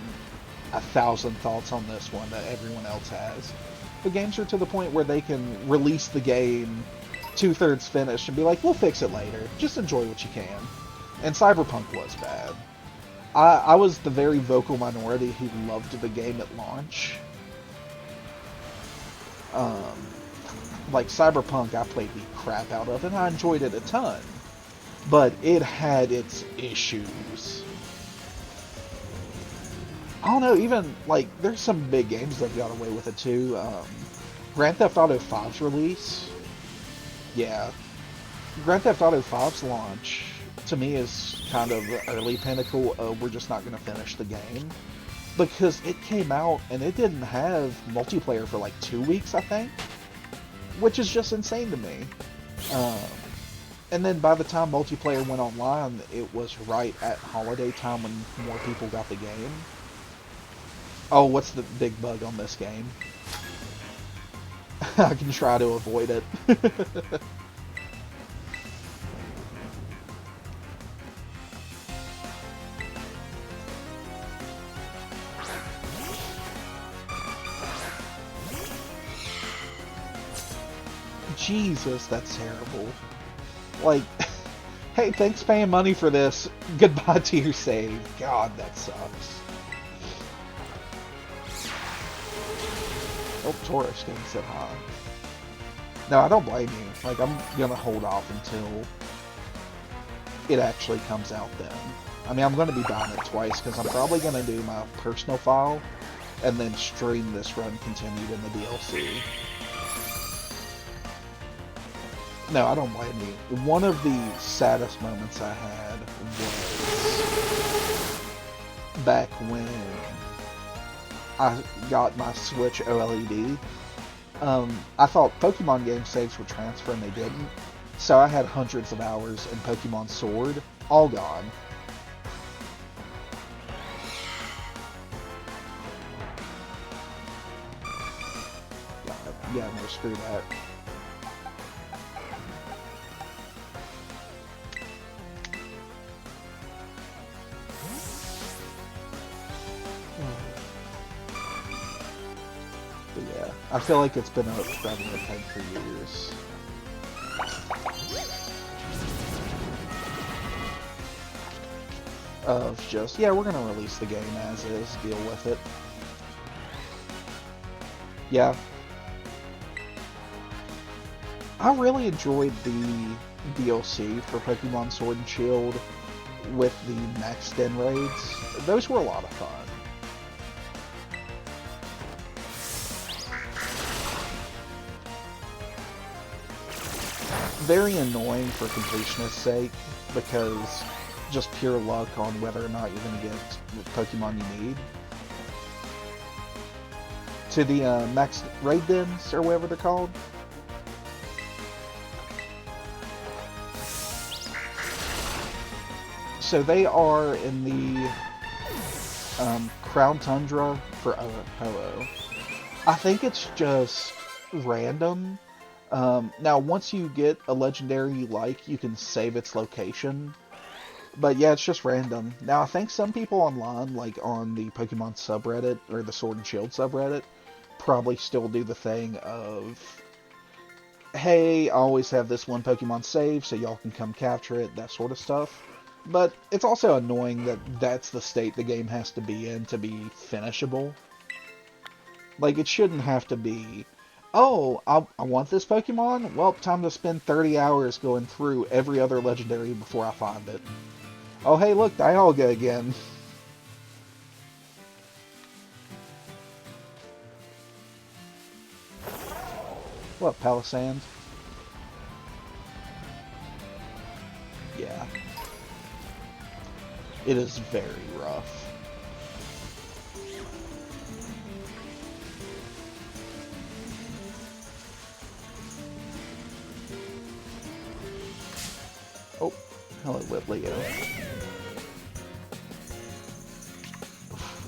1,000 thoughts on this one that everyone else has, but games are to the point where they can release the game 2/3 finished and be like, we'll fix it later, just enjoy what you can. And Cyberpunk was bad. I was the very vocal minority who loved the game at launch. Like Cyberpunk, I played the crap out of, and I enjoyed it a ton. But it had its issues. I don't know, even, like, there's some big games that got away with it too. Grand Theft Auto 5's release. Yeah. Grand Theft Auto 5's launch, to me, is kind of the early pinnacle of we're just not going to finish the game. Because it came out and it didn't have multiplayer for like 2 weeks, I think. Which is just insane to me. And then by the time multiplayer went online, it was right at holiday time when more people got the game. Oh, what's the big bug on this game? I can try to avoid it. Jesus, that's terrible. Like, hey, thanks paying money for this. Goodbye to your save. God, that sucks. Oh, Taurus getting set high. No, I don't blame you. Like, I'm gonna hold off until it actually comes out then. I mean, I'm gonna be buying it twice, because I'm probably gonna do my personal file, and then stream this run continued in the DLC. No, I don't blame you. One of the saddest moments I had was back when I got my Switch OLED. I thought Pokemon game saves would transfer and they didn't. So I had hundreds of hours in Pokemon Sword, all gone. Yeah, no, screw that. Yeah, I feel like it's been a prevalent thing for years. Of just, yeah, we're gonna release the game as is, deal with it. Yeah. I really enjoyed the DLC for Pokemon Sword and Shield with the Next Gen raids. Those were a lot of fun. Very annoying for completionist's sake, because just pure luck on whether or not you're going to get the Pokemon you need. To the max raid dens, or whatever they're called. So they are in the Crown Tundra for Ho-Oh. I think it's just random. Now, once you get a legendary you like, you can save its location. But yeah, it's just random. Now, I think some people online, like on the Pokemon subreddit, or the Sword and Shield subreddit, probably still do the thing of, hey, I always have this one Pokemon saved, so y'all can come capture it, that sort of stuff. But it's also annoying that that's the state the game has to be in to be finishable. Like, it shouldn't have to be, oh, I want this Pokemon? Well, time to spend 30 hours going through every other legendary before I find it. Oh, hey, look, Dialga again. What, Palisand? Yeah. It is very rough. Hello, Litleo.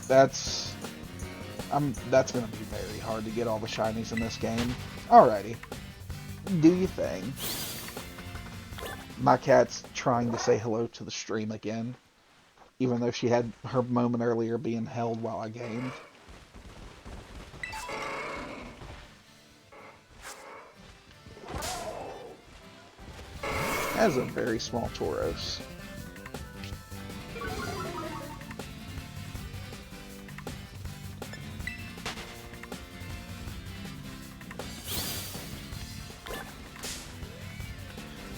That's gonna be very hard to get all the shinies in this game. Alrighty. Do you thing. My cat's trying to say hello to the stream again, even though she had her moment earlier being held while I gamed. As a very small Tauros.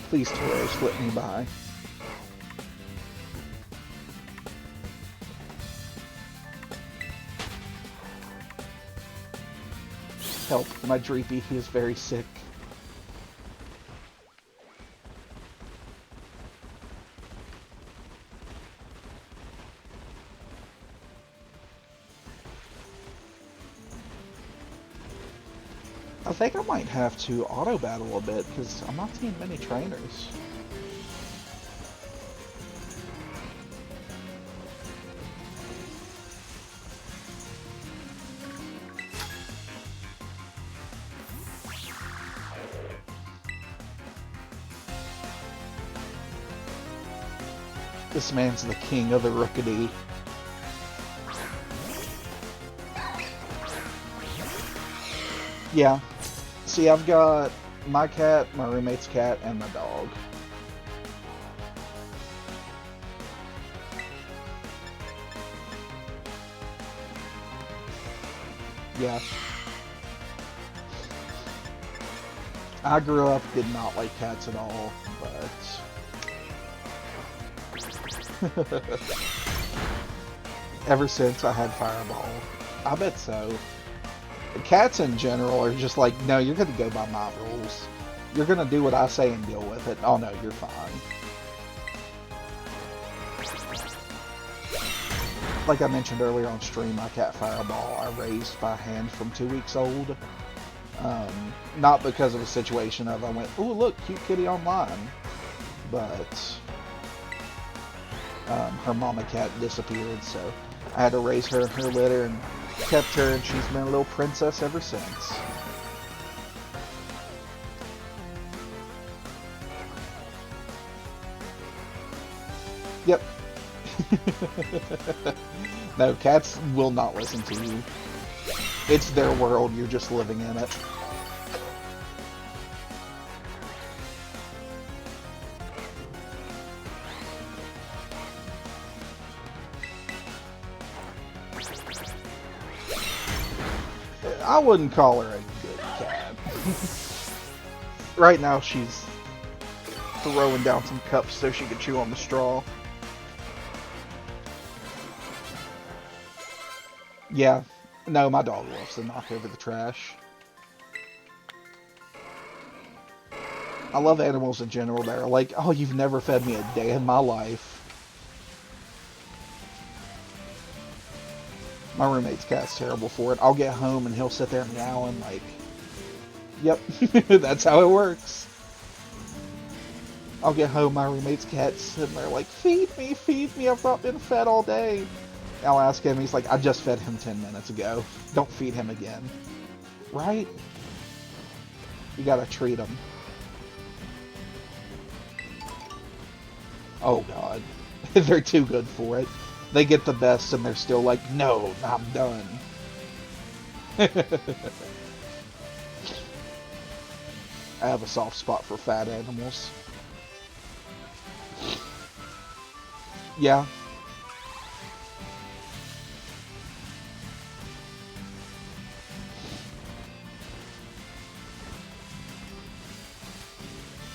Please, Tauros, let me by. Help, my Dreepy, he is very sick. I think I might have to auto-battle a bit, because I'm not seeing many trainers. This man's the king of the Rookity. Yeah. See, I've got my cat, my roommate's cat, and my dog. Yeah. I grew up, did not like cats at all, but... ever since I had Fireball. I bet so. Cats in general are just like, no, you're gonna go by my rules. You're gonna do what I say and deal with it. Oh no, you're fine. Like I mentioned earlier on stream, my cat Fireball I raised by hand from 2 weeks old. Not because of a situation of I went, ooh look, cute kitty online. But her mama cat disappeared, so I had to raise her in her litter and kept her, and she's been a little princess ever since. Yep. No, cats will not listen to you. It's their world, you're just living in it. I wouldn't call her a good cat. Right now she's throwing down some cups so she can chew on the straw. Yeah. No, my dog loves to knock over the trash. I love animals in general that are like, oh, you've never fed me a day in my life. My roommate's cat's terrible for it. I'll get home and he'll sit there meowing like, yep, that's how it works. I'll get home, my roommate's cat's sitting there like, feed me, I've not been fed all day. I'll ask him, he's like, I just fed him 10 minutes ago. Don't feed him again. Right? You gotta treat him. Oh god. They're too good for it. They get the best and they're still like, no, I'm done. I have a soft spot for fat animals. Yeah.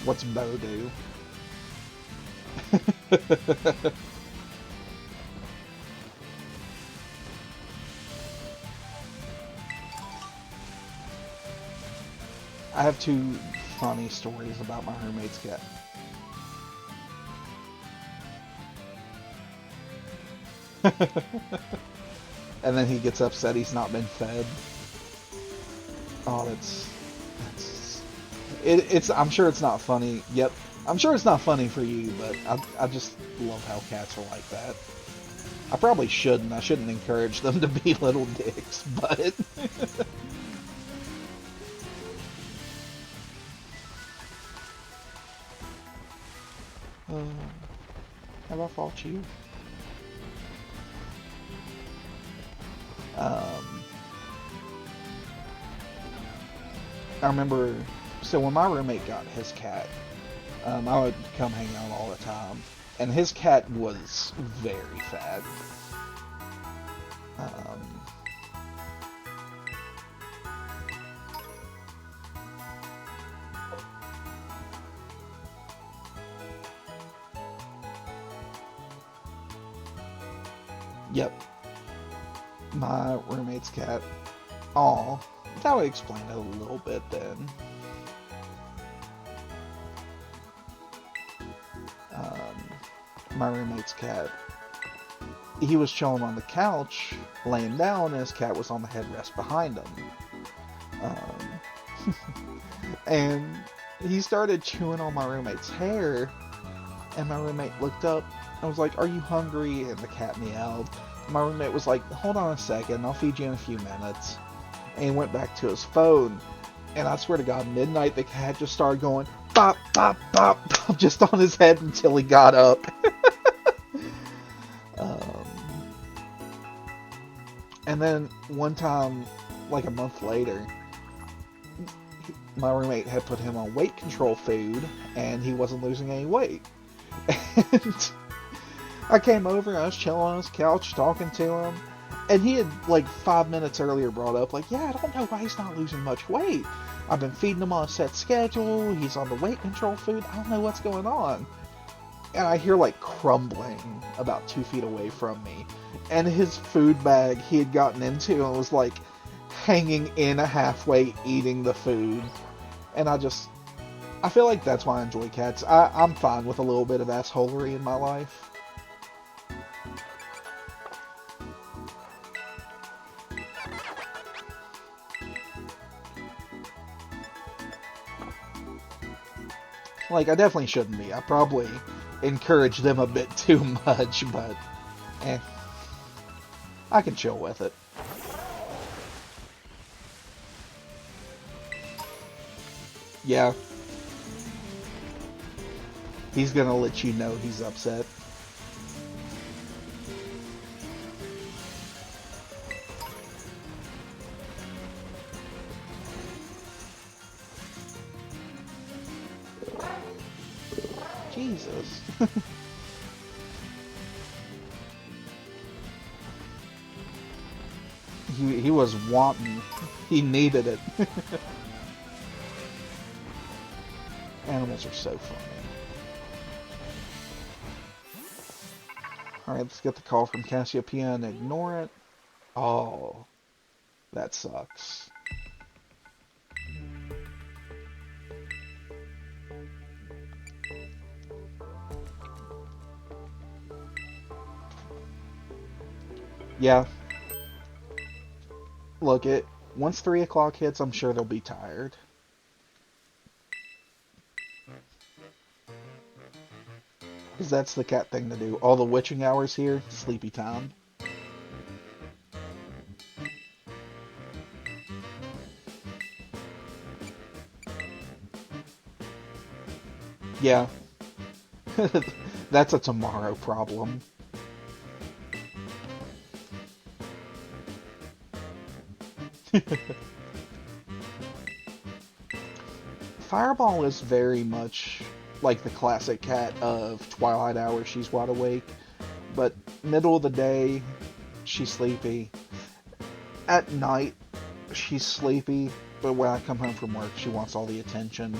What's Bo do? I have two funny stories about my roommate's cat. And then he gets upset he's not been fed. Oh, it's I'm sure it's not funny. Yep, I'm sure it's not funny for you, but I just love how cats are like that. I probably shouldn't. I shouldn't encourage them to be little dicks, but... Have I fought you? Um, I remember, so when my roommate got his cat, I would come hang out all the time, and his cat was very fat. Um, yep, my roommate's cat. Aw, that would explain it a little bit then. My roommate's cat, he was chilling on the couch, laying down, and his cat was on the headrest behind him. Um, and he started chewing on my roommate's hair, and my roommate looked up and was like, "Are you hungry?" And the cat meowed. My roommate was like, "Hold on a second, I'll feed you in a few minutes." And he went back to his phone, and I swear to God, midnight, the cat just started going, bop, bop, bop, bop, just on his head until he got up. um, and then one time, like a month later, my roommate had put him on weight control food, and he wasn't losing any weight. And I came over, I was chilling on his couch, talking to him, and he had, like, 5 minutes earlier brought up, like, yeah, I don't know why he's not losing much weight. I've been feeding him on a set schedule, he's on the weight control food, I don't know what's going on. And I hear, like, crumbling about 2 feet away from me. And his food bag he had gotten into and was, like, hanging in halfway eating the food. And I feel like that's why I enjoy cats. I'm fine with a little bit of assholery in my life. Like, I definitely shouldn't be. I probably encourage them a bit too much, but eh, I can chill with it. Yeah, he's gonna let you know he's upset. Jesus. He was wanting. He needed it. Animals are so funny. Alright, let's get the call from Cassiopeia and ignore it. Oh, that sucks. Yeah. Look, once 3 o'clock hits, I'm sure they'll be tired. Because that's the cat thing to do. All the witching hours here, sleepy time. Yeah. That's a tomorrow problem. Fireball is very much like the classic cat of twilight hour, she's wide awake. But middle of the day, she's sleepy. At night, she's sleepy. But when I come home from work, she wants all the attention.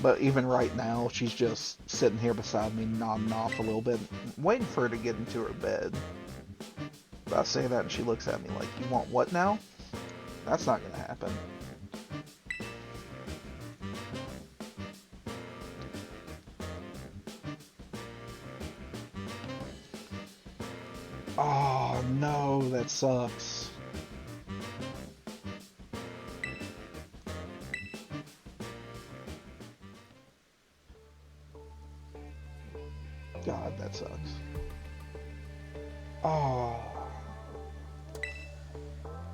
But even right now, she's just sitting here beside me, nodding off a little bit, waiting for her to get into her bed. But I say that and she looks at me like, "You want what now?" That's not gonna happen. Oh no, that sucks. Oh.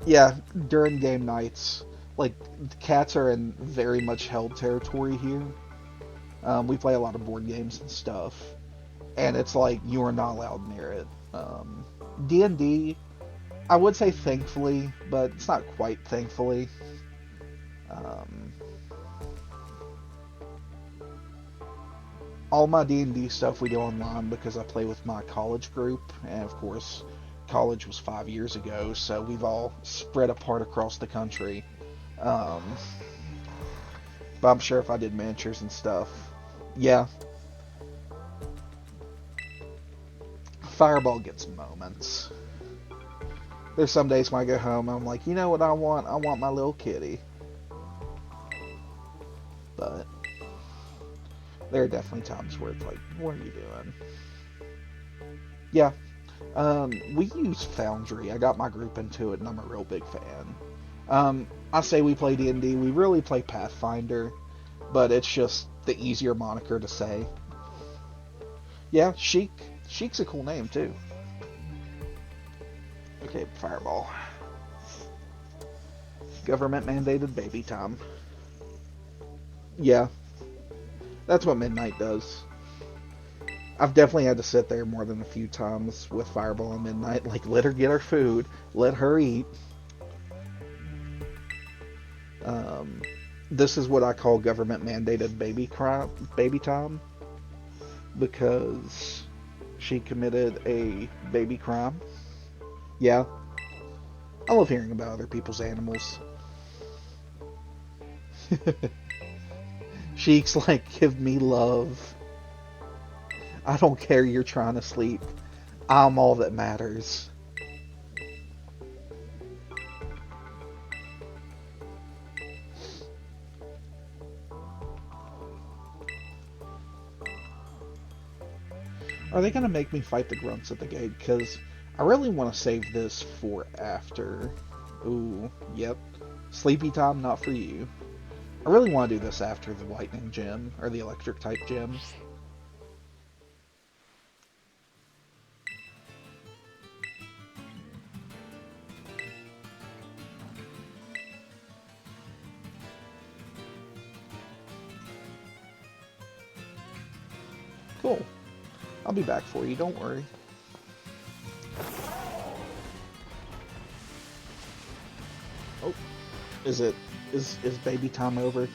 Yeah, during game nights, like, the cats are in very much held territory here. We play a lot of board games and stuff, and it's like you are not allowed near it. D&D, I would say thankfully, but it's not quite thankfully. Um, all my D&D stuff we do online because I play with my college group, and of course, college was 5 years ago, so we've all spread apart across the country. Um, but I'm sure if I did miniatures and stuff, yeah, Fireball gets moments. There's some days when I go home, I'm like, you know what I want? I want my little kitty. But there are definitely times where it's like, what are you doing? Yeah. We use Foundry. I got my group into it, and I'm a real big fan. I say we play D&D. We really play Pathfinder, but it's just the easier moniker to say. Yeah, Sheik. Sheik's a cool name, too. Okay, Fireball. Government-mandated baby time. Yeah, that's what Midnight does. I've definitely had to sit there more than a few times with Fireball and Midnight. Like, let her get her food. Let her eat. This is what I call government-mandated baby time. Because she committed a baby crime. Yeah. I love hearing about other people's animals. Sheik's like, give me love. I don't care you're trying to sleep. I'm all that matters. Are they going to make me fight the grunts at the gate? Because I really want to save this for after. Ooh, yep. Sleepy time, not for you. I really want to do this after the lightning gym, or the electric type gym. Cool. I'll be back for you, don't worry. Oh, is baby time over?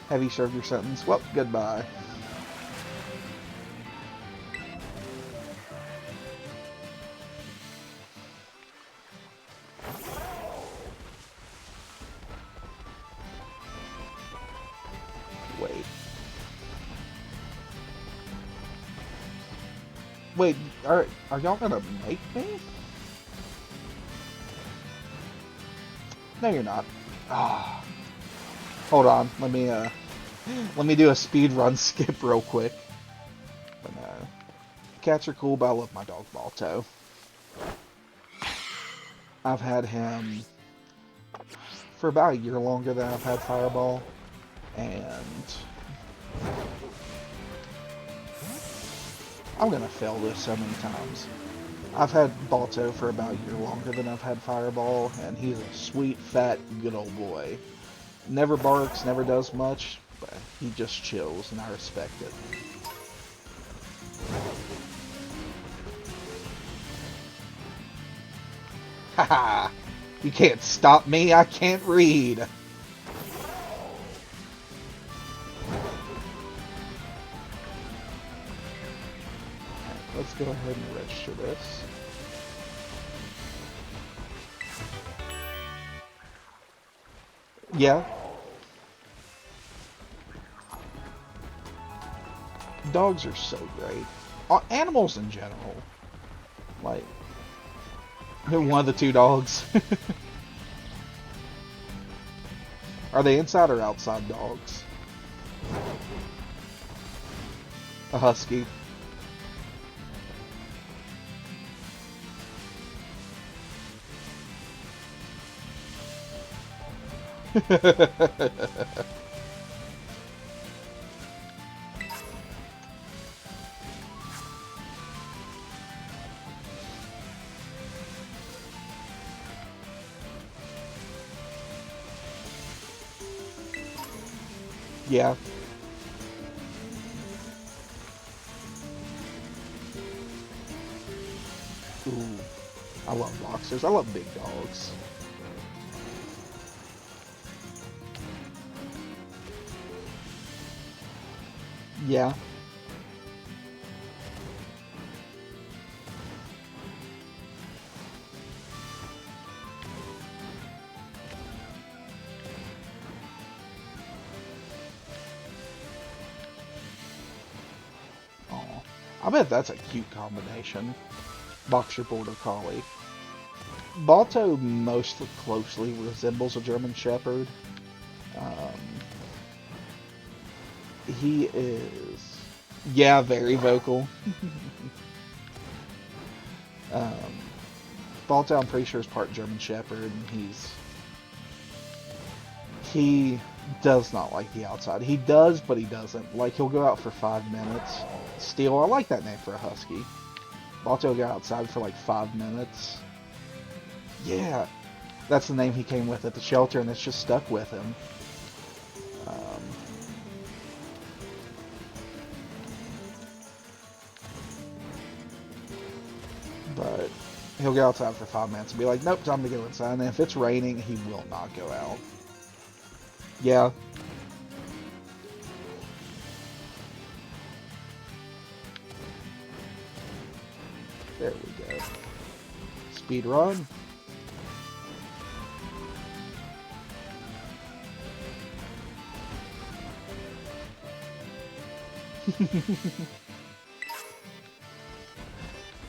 Have you served your sentence? Well, goodbye. Wait, are y'all gonna make me? No, you're not. Ah, hold on. Let me do a speed run skip real quick. But no, cats are cool, but I love my dog Balto. I've had him for about a year longer than I've had Fireball, and I'm gonna fail this so many times. I've had Balto for about a year longer than I've had Fireball, and he's a sweet, fat, good old boy. Never barks, never does much, but he just chills, and I respect it. Haha! You can't stop me, I can't read! Let's go ahead and register this. Yeah. Dogs are so great. Animals in general. Like, one of the two dogs. Are they inside or outside dogs? A husky. Yeah. Ooh. I love boxers. I love big dogs. Yeah. Aw. I bet that's a cute combination. Boxer Border Collie. Balto most closely resembles a German Shepherd. Um, he is, yeah, very vocal. um, Balto, I'm pretty sure, is part German Shepherd, and he does not like the outside. He does, but he doesn't. Like, he'll go out for 5 minutes. Steel, I like that name for a husky. Balto will go outside for like 5 minutes. Yeah, that's the name he came with at the shelter, and it's just stuck with him. Um, but he'll go outside for 5 minutes and be like, nope, time to go inside. And if it's raining, he will not go out. Yeah. There we go. Speed run.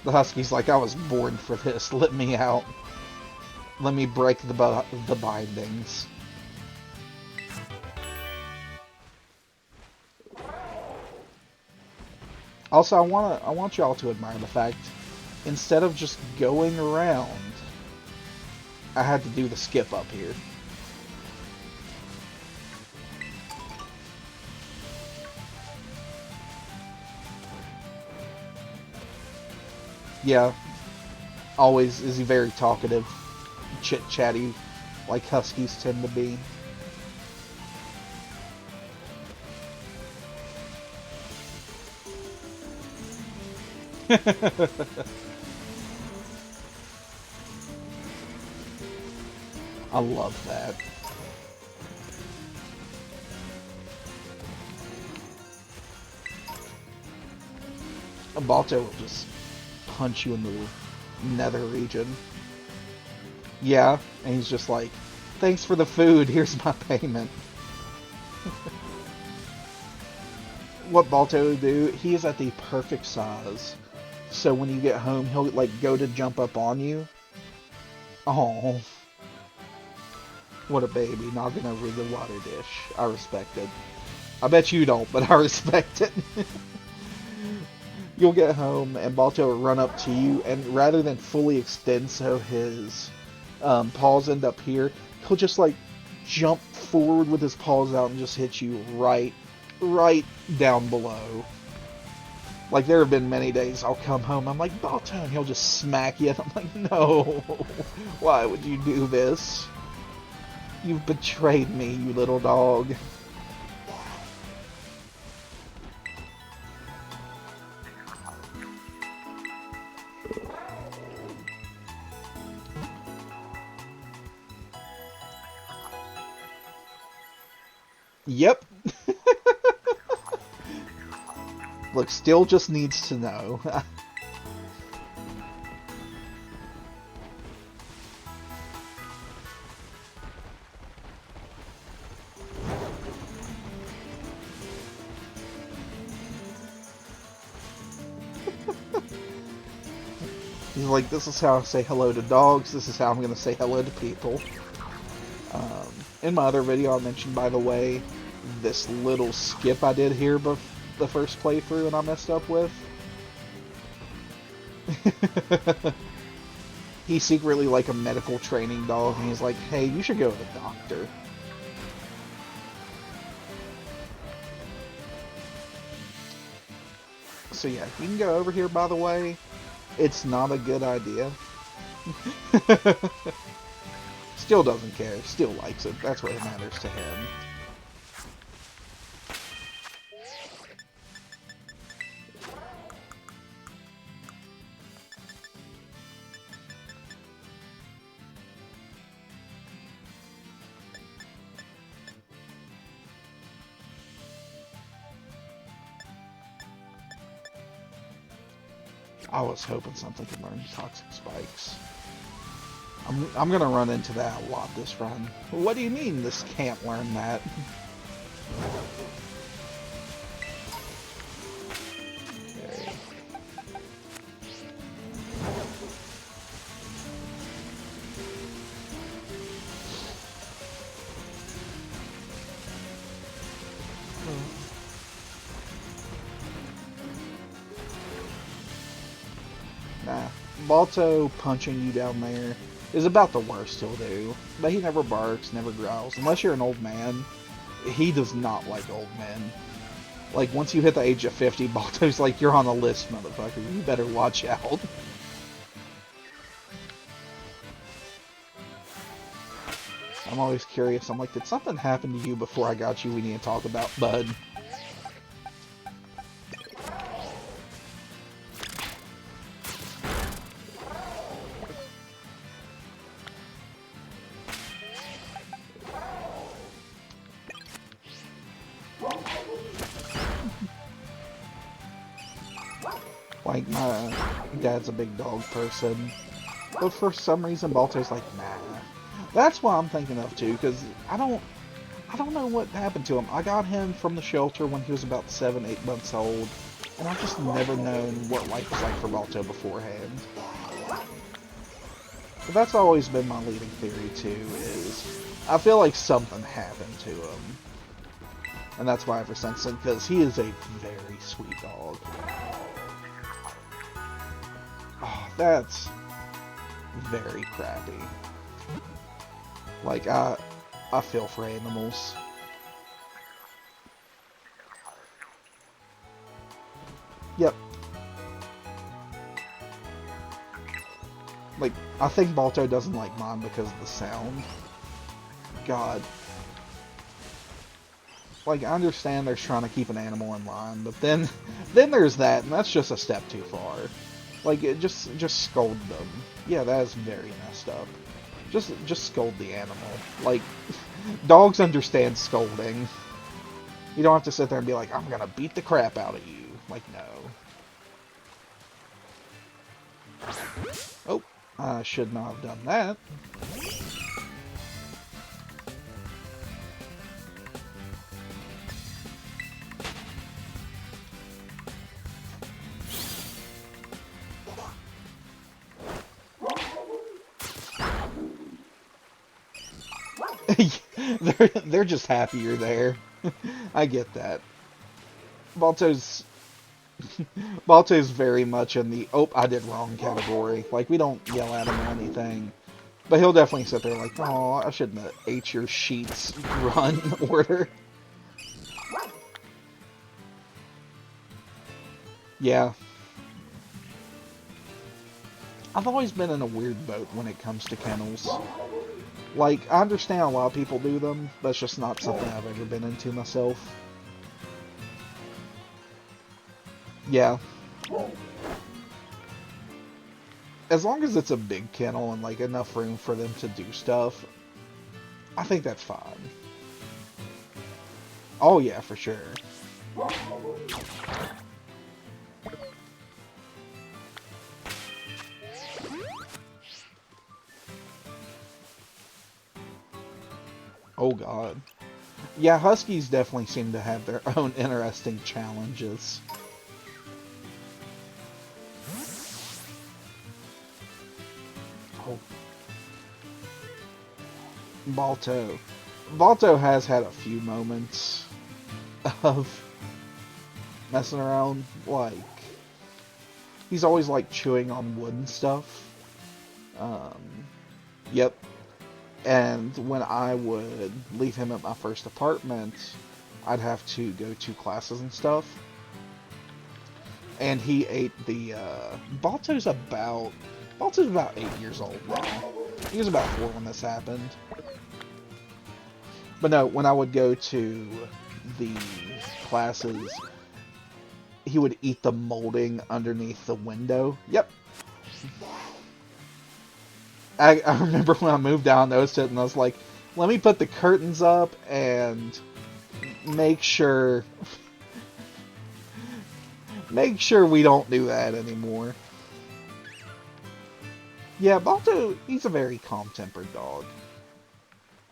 The husky's like, I was born for this. Let me out. Let me break the bindings. Also, I want y'all to admire the fact, instead of just going around, I had to do the skip up here. Yeah, always is he very talkative, chit-chatty, like huskies tend to be. I love that. A Balto will just punch you in the nether region. Yeah, and he's just like, thanks for the food, here's my payment. What Balto will do, he is at the perfect size. So when you get home, he'll like go to jump up on you. Oh, what a baby, knocking over the water dish. I respect it. I bet you don't, but I respect it. You'll get home, and Balto will run up to you, and rather than fully extend so his paws end up here, he'll just like jump forward with his paws out and just hit you right down below. Like, there have been many days I'll come home, I'm like, Balto, and he'll just smack you, and I'm like, no, why would you do this? You've betrayed me, you little dog. Yep. Look, still just needs to know. He's like, this is how I say hello to dogs, this is how I'm going to say hello to people. In my other video I mentioned, by the way, this little skip I did here the first playthrough and I messed up with. He's secretly like a medical training dog, and he's like, hey, you should go to the doctor. So yeah, you can go over here, by the way. It's not a good idea. Still doesn't care, still likes it. That's what matters to him. I was hoping something could learn Toxic Spikes. I'm gonna run into that a lot this run. What do you mean this can't learn that? Okay. Nah, Balto punching you down there is about the worst he'll do. But he never barks, never growls. Unless you're an old man, he does not like old men. Like, once you hit the age of 50, Balto's like, you're on a list, motherfucker. You better watch out. I'm always curious. I'm like, did something happen to you before I got you? We need to talk about, bud. Like, my dad's a big dog person, but for some reason Balto's like, nah. That's what I'm thinking of too, because I don't know what happened to him. I got him from the shelter when he was about 7, 8 months old, and I've just never known what life was like for Balto beforehand. But that's always been my leading theory too, is I feel like something happened to him. And that's why I ever since then, because he is a very sweet dog. Oh, that's very crappy. Like, I feel for animals. Yep. Like, I think Balto doesn't like mine because of the sound. God. Like, I understand they're trying to keep an animal in line, but then there's that, and that's just a step too far. Like, just scold them. Yeah, that is very messed up. Just scold the animal. Like, dogs understand scolding. You don't have to sit there and be like, I'm gonna beat the crap out of you. Like, no. Oh, I should not have done that. They're just happier there. I get that. Balto's very much in the "oh, I did wrong" category. Like, we don't yell at him or anything, but he'll definitely sit there like, "Oh, I shouldn't have ate your sheets." Run order. Yeah. I've always been in a weird boat when it comes to kennels. Like, I understand a lot of people do them, but it's just not something I've ever been into myself. Yeah. As long as it's a big kennel and, like, enough room for them to do stuff, I think that's fine. Oh, yeah, for sure. Oh, God. Yeah, Huskies definitely seem to have their own interesting challenges. Oh. Balto. Balto has had a few moments of messing around. Like, he's always, like, chewing on wood and stuff. Yep. And when I would leave him at my first apartment, I'd have to go to classes and stuff. And he ate the, Balto's about 8 years old now. He was about 4 when this happened. But no, when I would go to the classes, he would eat the molding underneath the window. Yep. I remember when I moved down, I noticed it, and I was like, let me put the curtains up and make sure we don't do that anymore. Yeah, Balto, he's a very calm-tempered dog.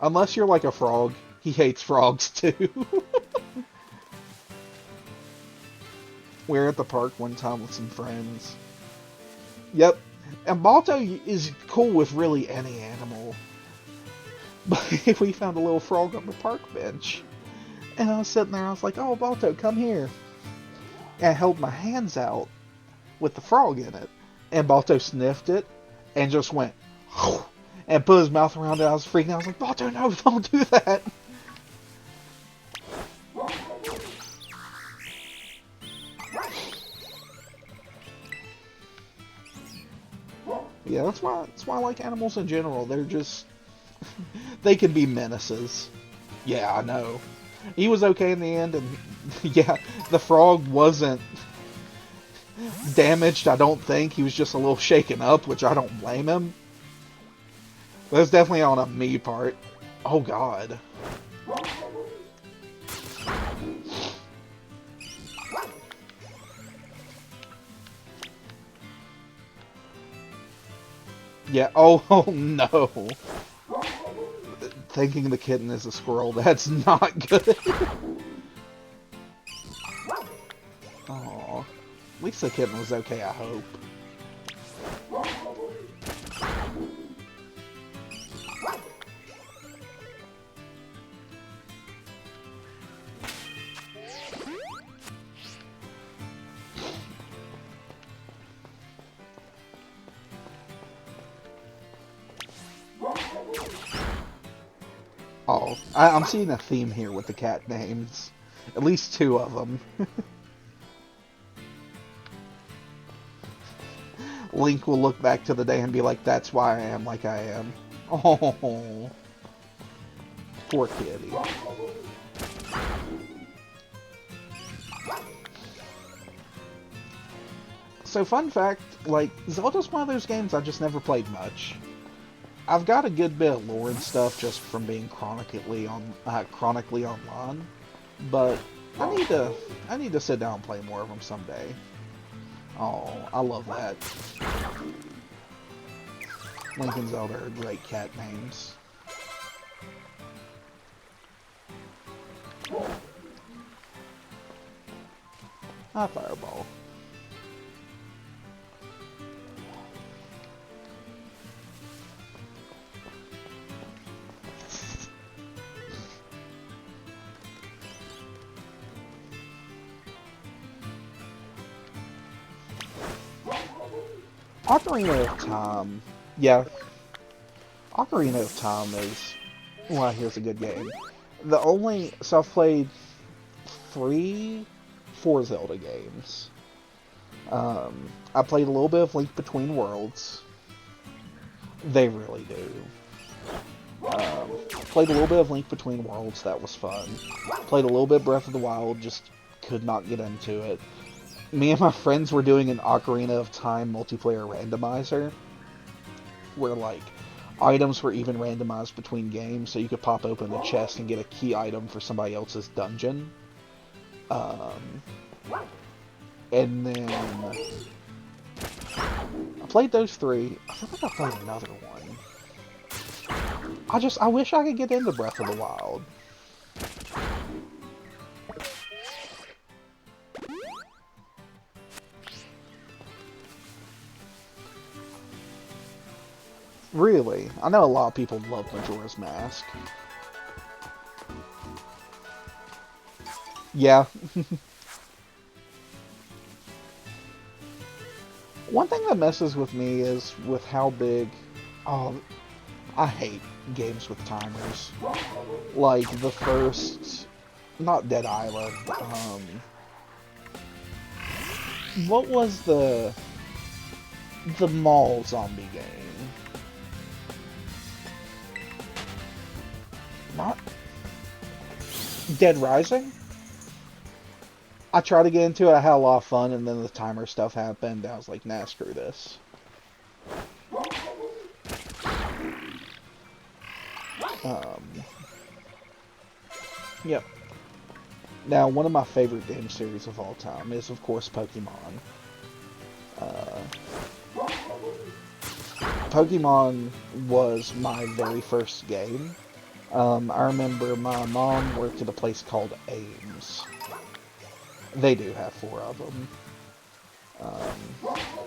Unless you're like a frog. He hates frogs, too. We were at the park one time with some friends. Yep. And Balto is cool with really any animal. But we found a little frog on the park bench. And I was sitting there, I was like, oh, Balto, come here. And I held my hands out with the frog in it. And Balto sniffed it and just went, and put his mouth around it. I was freaking out. I was like, Balto, no, don't do that. Yeah, that's why I like animals in general. They're just, they can be menaces. Yeah, I know. He was okay in the end, and yeah, the frog wasn't damaged, I don't think. He was just a little shaken up, which I don't blame him. But it's definitely on a me part. Oh, God. Yeah, oh no. Thinking the kitten is a squirrel, that's not good. Aw. At least the kitten was okay, I hope. Oh, I'm seeing a theme here with the cat names. At least 2 of them. Link will look back to the day and be like, that's why I am like I am. Oh, poor kitty. So fun fact, like, Zelda's one of those games I just never played much. I've got a good bit of lore and stuff just from being chronically online, but I need to sit down and play more of them someday. Oh, I love that. Link and Zelda are great cat names. Ah, Fireball. Ocarina of Time. Yeah. Ocarina of Time is... Well, here's a good game. So I've played 4 Zelda games. I played a little bit of Link Between Worlds. They really do. Played a little bit of Link Between Worlds, that was fun. Played a little bit of Breath of the Wild, just could not get into it. Me and my friends were doing an Ocarina of Time multiplayer randomizer, where, like, items were even randomized between games, so you could pop open a chest and get a key item for somebody else's dungeon. And then I played those 3. I feel like I played another one. I wish I could get into Breath of the Wild. Really? I know a lot of people love Majora's Mask. Yeah. One thing that messes with me is with how big... Oh, I hate games with timers. Like the first... Not Dead Island. What was the mall zombie game? Not Dead Rising? I tried to get into it, I had a lot of fun, and then the timer stuff happened, I was like, nah, screw this. Yep. Now, one of my favorite game series of all time is, of course, Pokemon. Pokemon was my very first game. I remember my mom worked at a place called Ames. They do have 4 of them.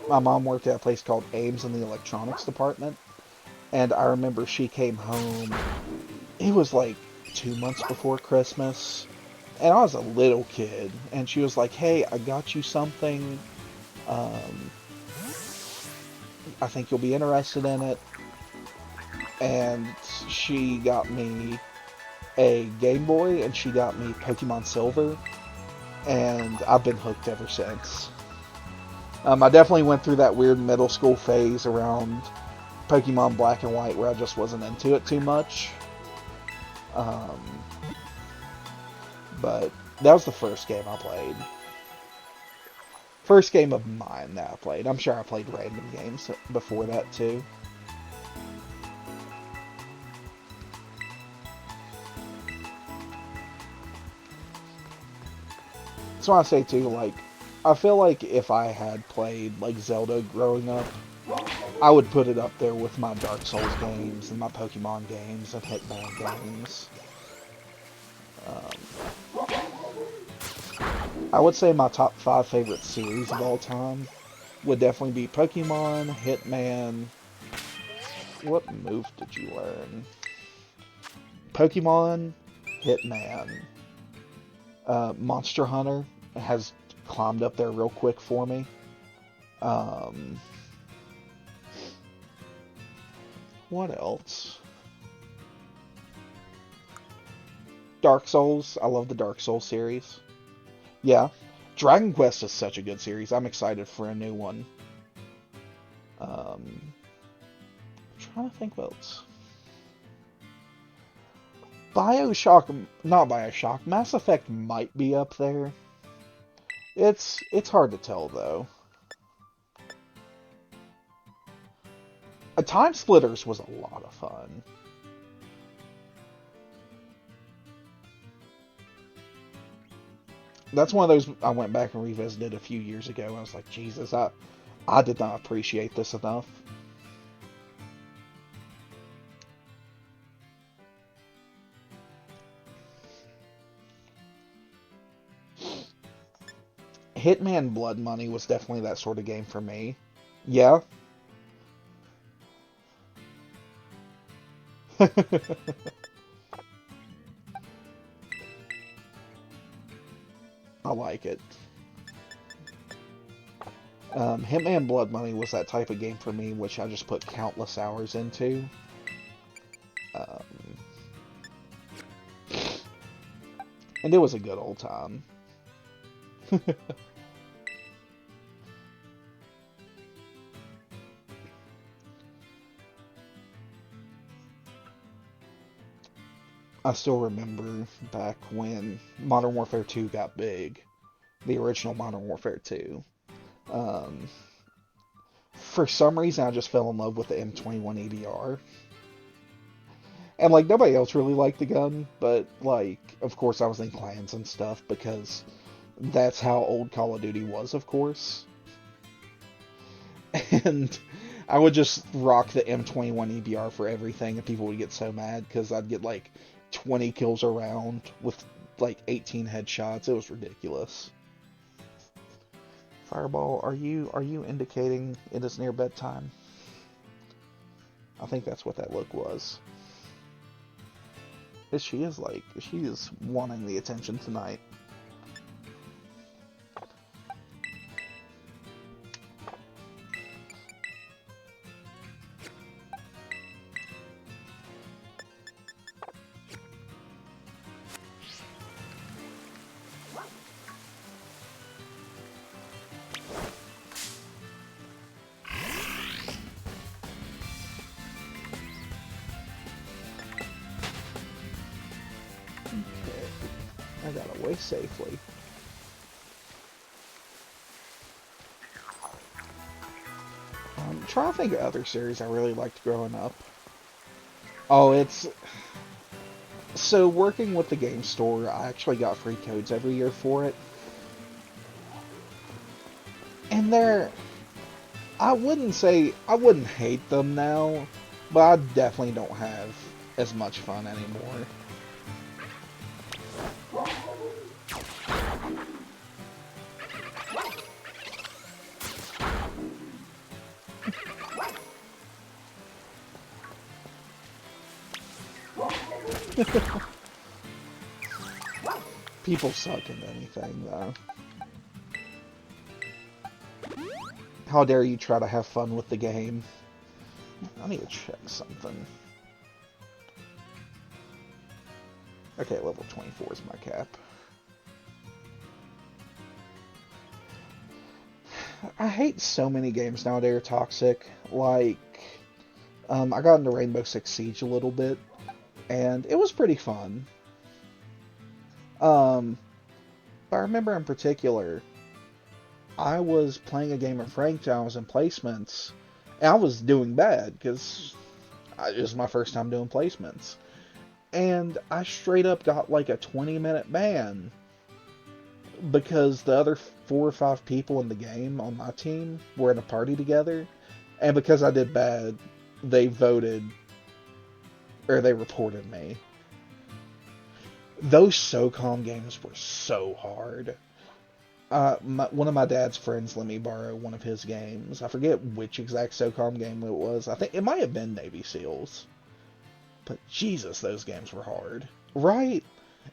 My mom worked at a place called Ames in the electronics department, and I remember she came home, it was like 2 months before Christmas, and I was a little kid, and she was like, hey, I got you something, I think you'll be interested in it, and she got me a Game Boy, and she got me Pokemon Silver, and I've been hooked ever since. I definitely went through that weird middle school phase around Pokemon Black and White where I just wasn't into it too much. But that was the first game I played. First game of mine that I played. I'm sure I played random games before that too. That's why I say too, like, I feel like if I had played, like, Zelda growing up, I would put it up there with my Dark Souls games and my Pokemon games and Hitman games. I would say my top 5 favorite series of all time would definitely be Pokemon, Hitman. What move did you learn? Pokemon, Hitman. Monster Hunter has climbed up there real quick for me. What else? Dark Souls. I love the Dark Souls series. Yeah. Dragon Quest is such a good series. I'm excited for a new one. I'm trying to think what else. Bioshock, not Bioshock, Mass Effect might be up there. It's hard to tell though. A Time Splitters was a lot of fun. That's one of those I went back and revisited a few years ago, and I was like, Jesus, I did not appreciate this enough. Hitman Blood Money was definitely that sort of game for me. Yeah. I like it. Hitman Blood Money was that type of game for me, which I just put countless hours into. And it was a good old time. I still remember back when Modern Warfare 2 got big. The original Modern Warfare 2. For some reason, I just fell in love with the M21 EBR. And, like, nobody else really liked the gun, but, like, of course I was in clans and stuff, because that's how old Call of Duty was, of course. And I would just rock the M21 EBR for everything, and people would get so mad, because I'd get, like, 20 kills a round with, like, 18 headshots. It was ridiculous. Fireball, are you indicating it is near bedtime? I think that's what that look was. She is wanting the attention tonight. I got away safely. I'm trying to think of other series I really liked growing up. Oh, it's... So, working with the game store, I actually got free codes every year for it. And I wouldn't say I wouldn't hate them now, but I definitely don't have as much fun anymore. People suck in anything, though. How dare you try to have fun with the game? I need to check something. Okay, level 24 is my cap. I hate so many games nowadays are toxic. Like, I got into Rainbow Six Siege a little bit, and it was pretty fun. But I remember in particular, I was playing a game of Ranked, and I was in placements, and I was doing bad, because it was my first time doing placements. And I straight up got like a 20-minute ban, because the other 4 or 5 people in the game on my team were in a party together, and because I did bad, they voted, or they reported me. Those SOCOM games were so hard. One of my dad's friends let me borrow one of his games. I forget which exact SOCOM game it was. I think it might have been Navy SEALs. But Jesus, those games were hard. Right?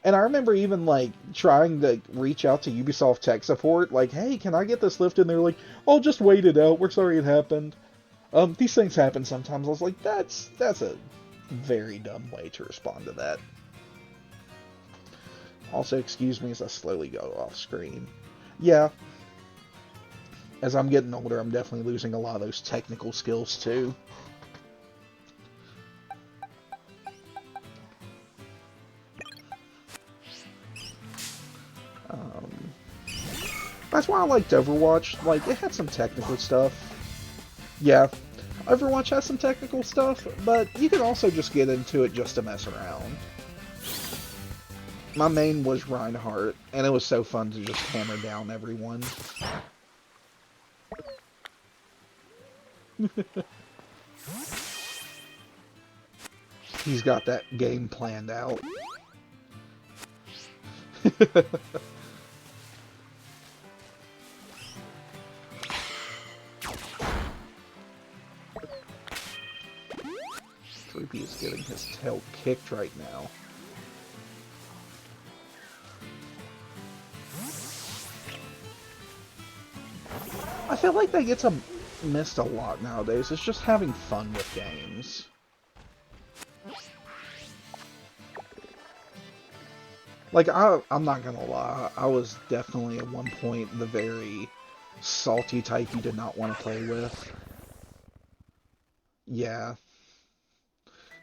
And I remember even, like, trying to reach out to Ubisoft tech support, like, hey, can I get this lifted? And they're like, oh, just wait it out. We're sorry it happened. These things happen sometimes. I was like, that's a very dumb way to respond to that. Also, excuse me as I slowly go off screen. Yeah, as I'm getting older, I'm definitely losing a lot of those technical skills, too. That's why I liked Overwatch. Like, it had some technical stuff. Yeah, Overwatch has some technical stuff, but you can also just get into it just to mess around. My main was Reinhardt, and it was so fun to just hammer down everyone. He's got that game planned out. Creepy is getting his tail kicked right now. I feel like that gets missed a lot nowadays. It's just having fun with games. Like, I'm not gonna lie, I was definitely at one point the very salty type you did not want to play with. Yeah.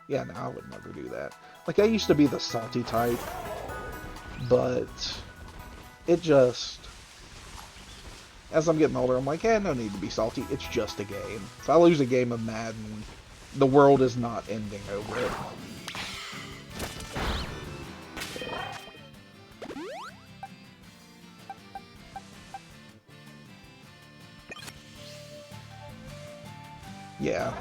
Yeah, no, I would never do that. Like, I used to be the salty type, but it just... As I'm getting older, I'm like, no need to be salty. It's just a game. If I lose a game of Madden, the world is not ending over it. Yeah.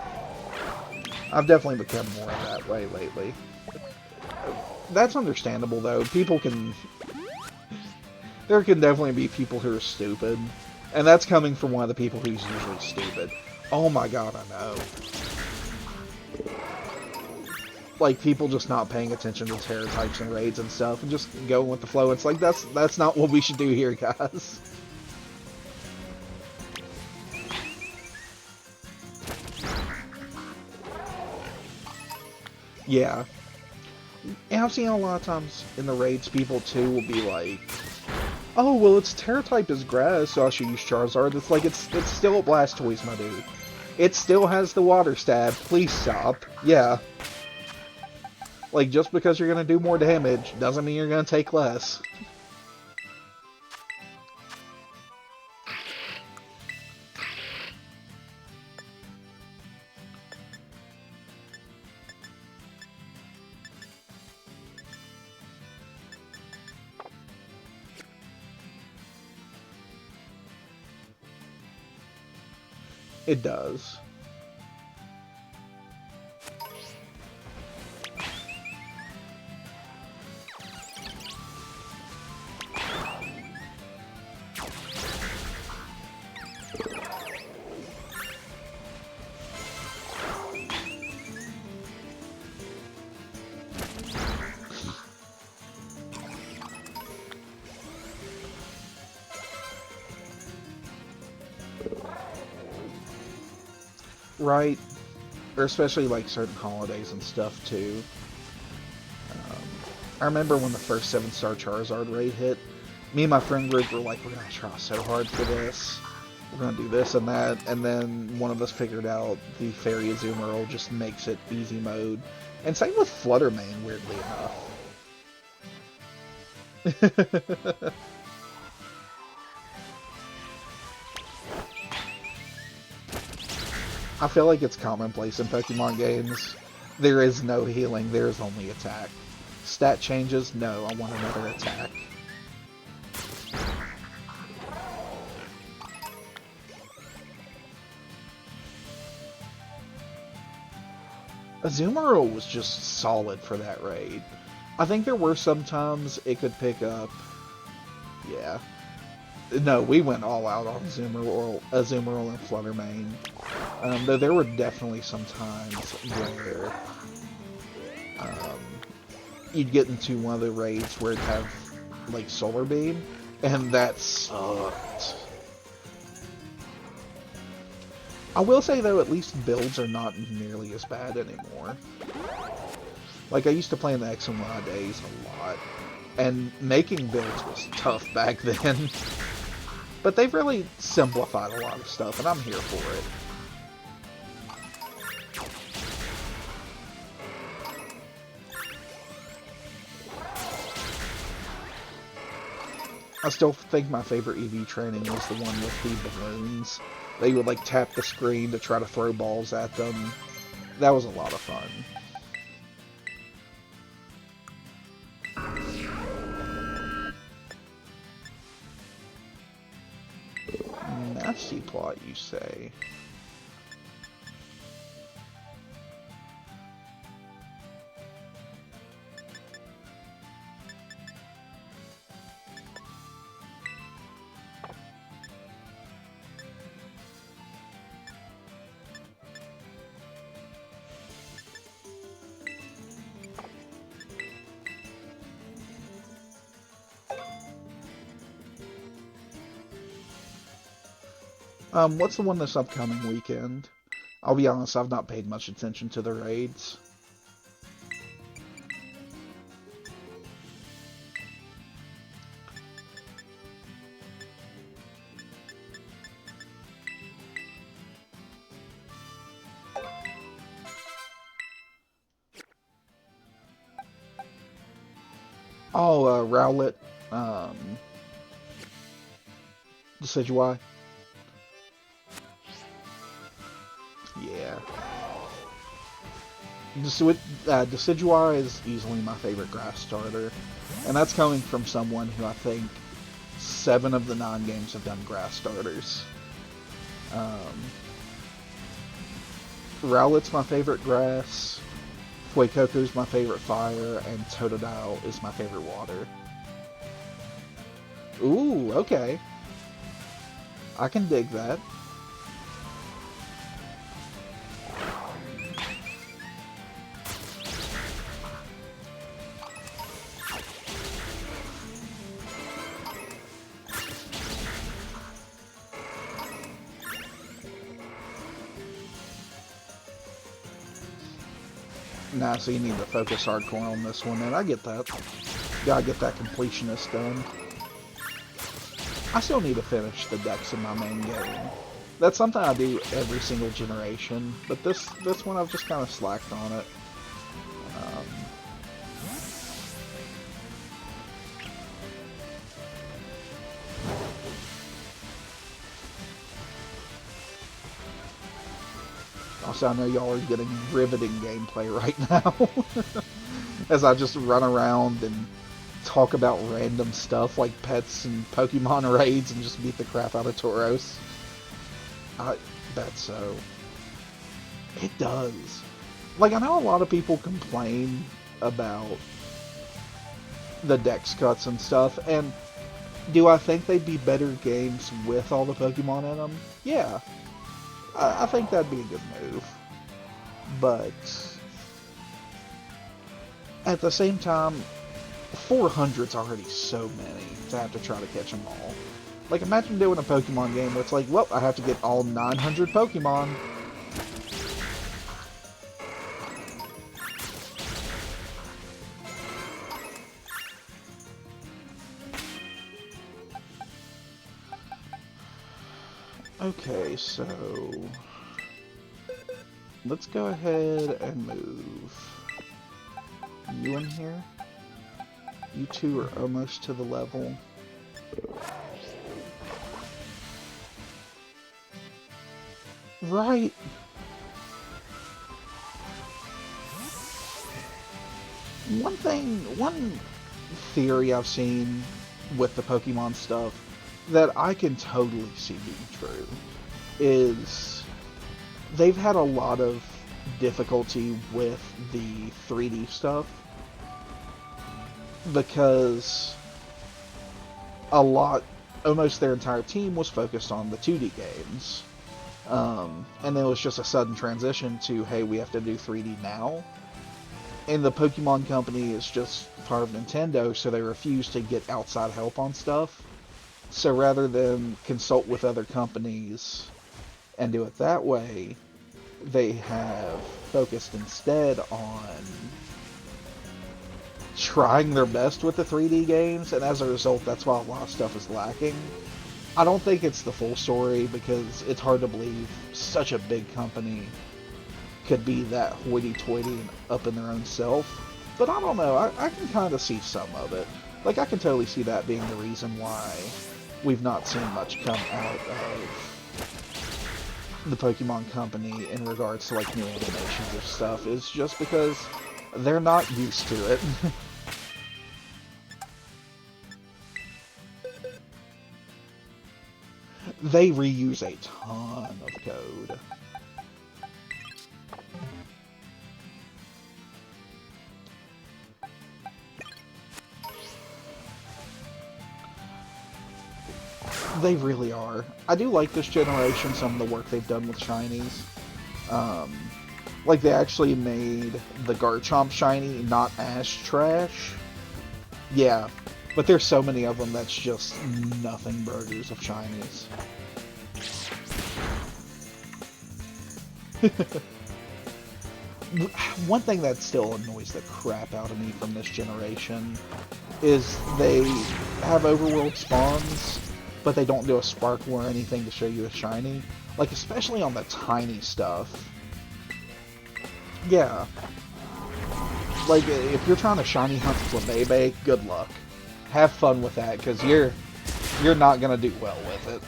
I've definitely become more of that way lately. That's understandable, though. People can... There can definitely be people who are stupid. And that's coming from one of the people who's usually stupid. Oh my god, I know. Like, people just not paying attention to terror types and raids and stuff, and just going with the flow. It's like, that's not what we should do here, guys. Yeah. And I've seen a lot of times in the raids, people too will be like, oh, well, its terror type is grass, so I should use Charizard. It's like, it's still a Blastoise, my dude. It still has the water stab. Please stop. Yeah. Like, just because you're gonna do more damage doesn't mean you're gonna take less. It does. Right, or especially like certain holidays and stuff too. I remember when the first 7-star Charizard raid hit, me and my friend group were like, we're gonna try so hard for this. We're gonna do this and that, and then one of us figured out the Fairy Azumarill just makes it easy mode. And same with Fluttermane, weirdly enough. I feel like it's commonplace in Pokemon games. There is no healing, there is only attack. Stat changes? No, I want another attack. Azumarill was just solid for that raid. I think there were some times it could pick up... Yeah. No, we went all out on Azumarill and Fluttermane. Though there were definitely some times where you'd get into one of the raids where it'd have, like, Solar Beam, and that sucked. I will say, though, at least builds are not nearly as bad anymore. Like, I used to play in the X and Y days a lot, and making builds was tough back then. But they've really simplified a lot of stuff, and I'm here for it. I still think my favorite EV training was the one with the balloons. They would like tap the screen to try to throw balls at them. That was a lot of fun. Nasty plot, you say? What's the one this upcoming weekend? I'll be honest, I've not paid much attention to the raids. Oh, Rowlet, Decidueye. Yeah. Decidueye is easily my favorite grass starter. And that's coming from someone who I think 7 of the 9 games have done grass starters. Rowlet's my favorite grass. Fuecoco's my favorite fire. And Totodile is my favorite water. Ooh, okay. I can dig that. Nah, so you need to focus hardcore on this one, and I get that. Gotta get that completionist done. I still need to finish the decks in my main game. That's something I do every single generation, but this one I've just kind of slacked on it. Also, I know y'all are getting riveting gameplay right now. As I just run around and talk about random stuff like pets and Pokemon raids and just beat the crap out of Tauros. Bet so. It does. Like, I know a lot of people complain about the dex cuts and stuff, and do I think they'd be better games with all the Pokemon in them? Yeah. I think that'd be a good move. But at the same time, 400's already so many to have to try to catch them all. Like, imagine doing a Pokemon game where it's like, well, I have to get all 900 Pokemon. Okay, so let's go ahead and move you in here. You two are almost to the level. Right. One theory I've seen with the Pokemon stuff that I can totally see being true is they've had a lot of difficulty with the 3D stuff because almost their entire team was focused on the 2D games. And it was just a sudden transition to, hey, we have to do 3D now. And the Pokemon Company is just part of Nintendo, so they refuse to get outside help on stuff. So rather than consult with other companies and do it that way, they have focused instead on trying their best with the 3D games, and as a result, that's why a lot of stuff is lacking. I don't think it's the full story, because it's hard to believe such a big company could be that hoity-toity and up in their own self. But I don't know, I can kind of see some of it. Like, I can totally see that being the reason why we've not seen much come out of the Pokemon Company in regards to, like, new animations or stuff, is just because they're not used to it. They reuse a ton of code. They really are. I do like this generation, some of the work they've done with shinies. Like, they actually made the Garchomp shiny not as trash. Yeah, but there's so many of them that's just nothing burgers of shinies. One thing that still annoys the crap out of me from this generation is they have overworld spawns, but they don't do a sparkle or anything to show you a shiny. Like, especially on the tiny stuff. Yeah. Like, if you're trying to shiny hunt Flabébé, good luck. Have fun with that, because you're not going to do well with it.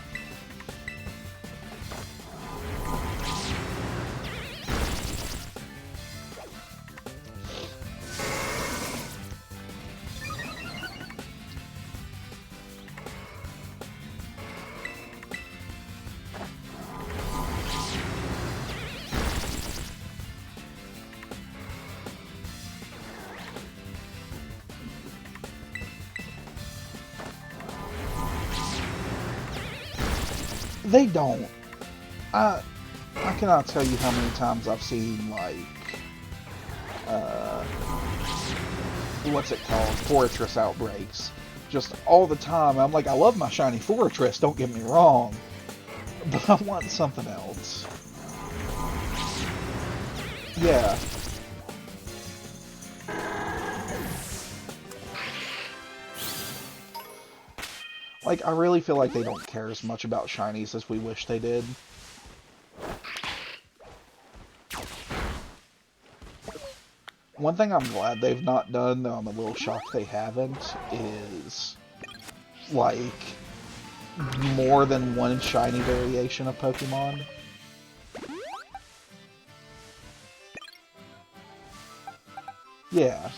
They don't. I cannot tell you how many times I've seen, like, what's it called? Fortress outbreaks. Just all the time. I'm like, I love my shiny Fortress, don't get me wrong. But I want something else. Yeah. Like, I really feel like they don't care as much about shinies as we wish they did. One thing I'm glad they've not done, though I'm a little shocked they haven't, is, like, more than one shiny variation of Pokemon. Yeah.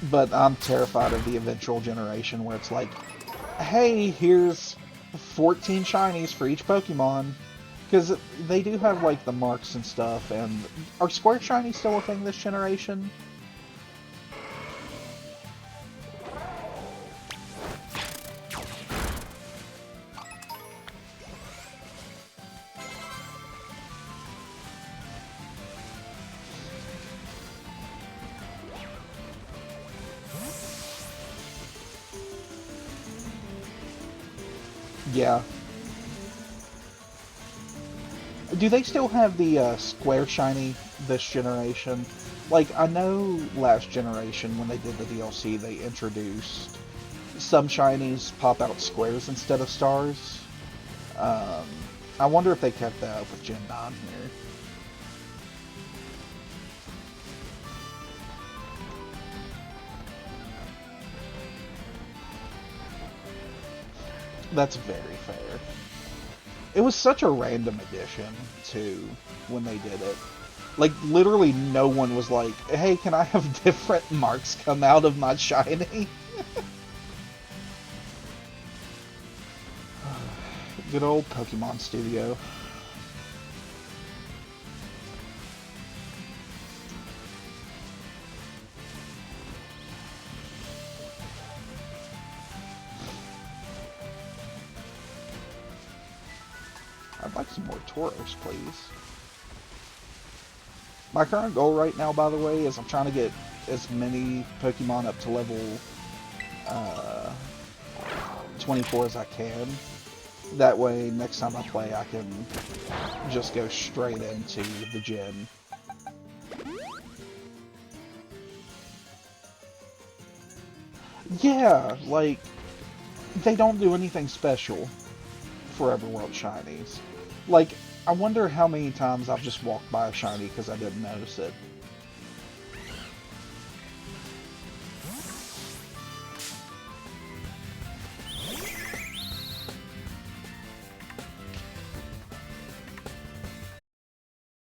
But I'm terrified of the eventual generation where it's like, hey, here's 14 shinies for each Pokemon. Because they do have, like, the marks and stuff, and... Are Square Shinies still a thing this generation? Yeah. Do they still have the Square Shiny this generation? Like, I know last generation when they did the DLC, they introduced some Shinies pop out squares instead of stars. Um, I wonder if they kept that up with Gen 9 here. That's very fair. It was such a random addition, too, when they did it. Like, literally no one was like, hey, can I have different marks come out of my shiny? Good old Pokemon Studio. I'd like some more Tauros, please. My current goal right now, by the way, is I'm trying to get as many Pokemon up to level 24 as I can. That way, next time I play, I can just go straight into the gym. Yeah, like, they don't do anything special for Everworld Shinies. Like, I wonder how many times I've just walked by a shiny because I didn't notice it.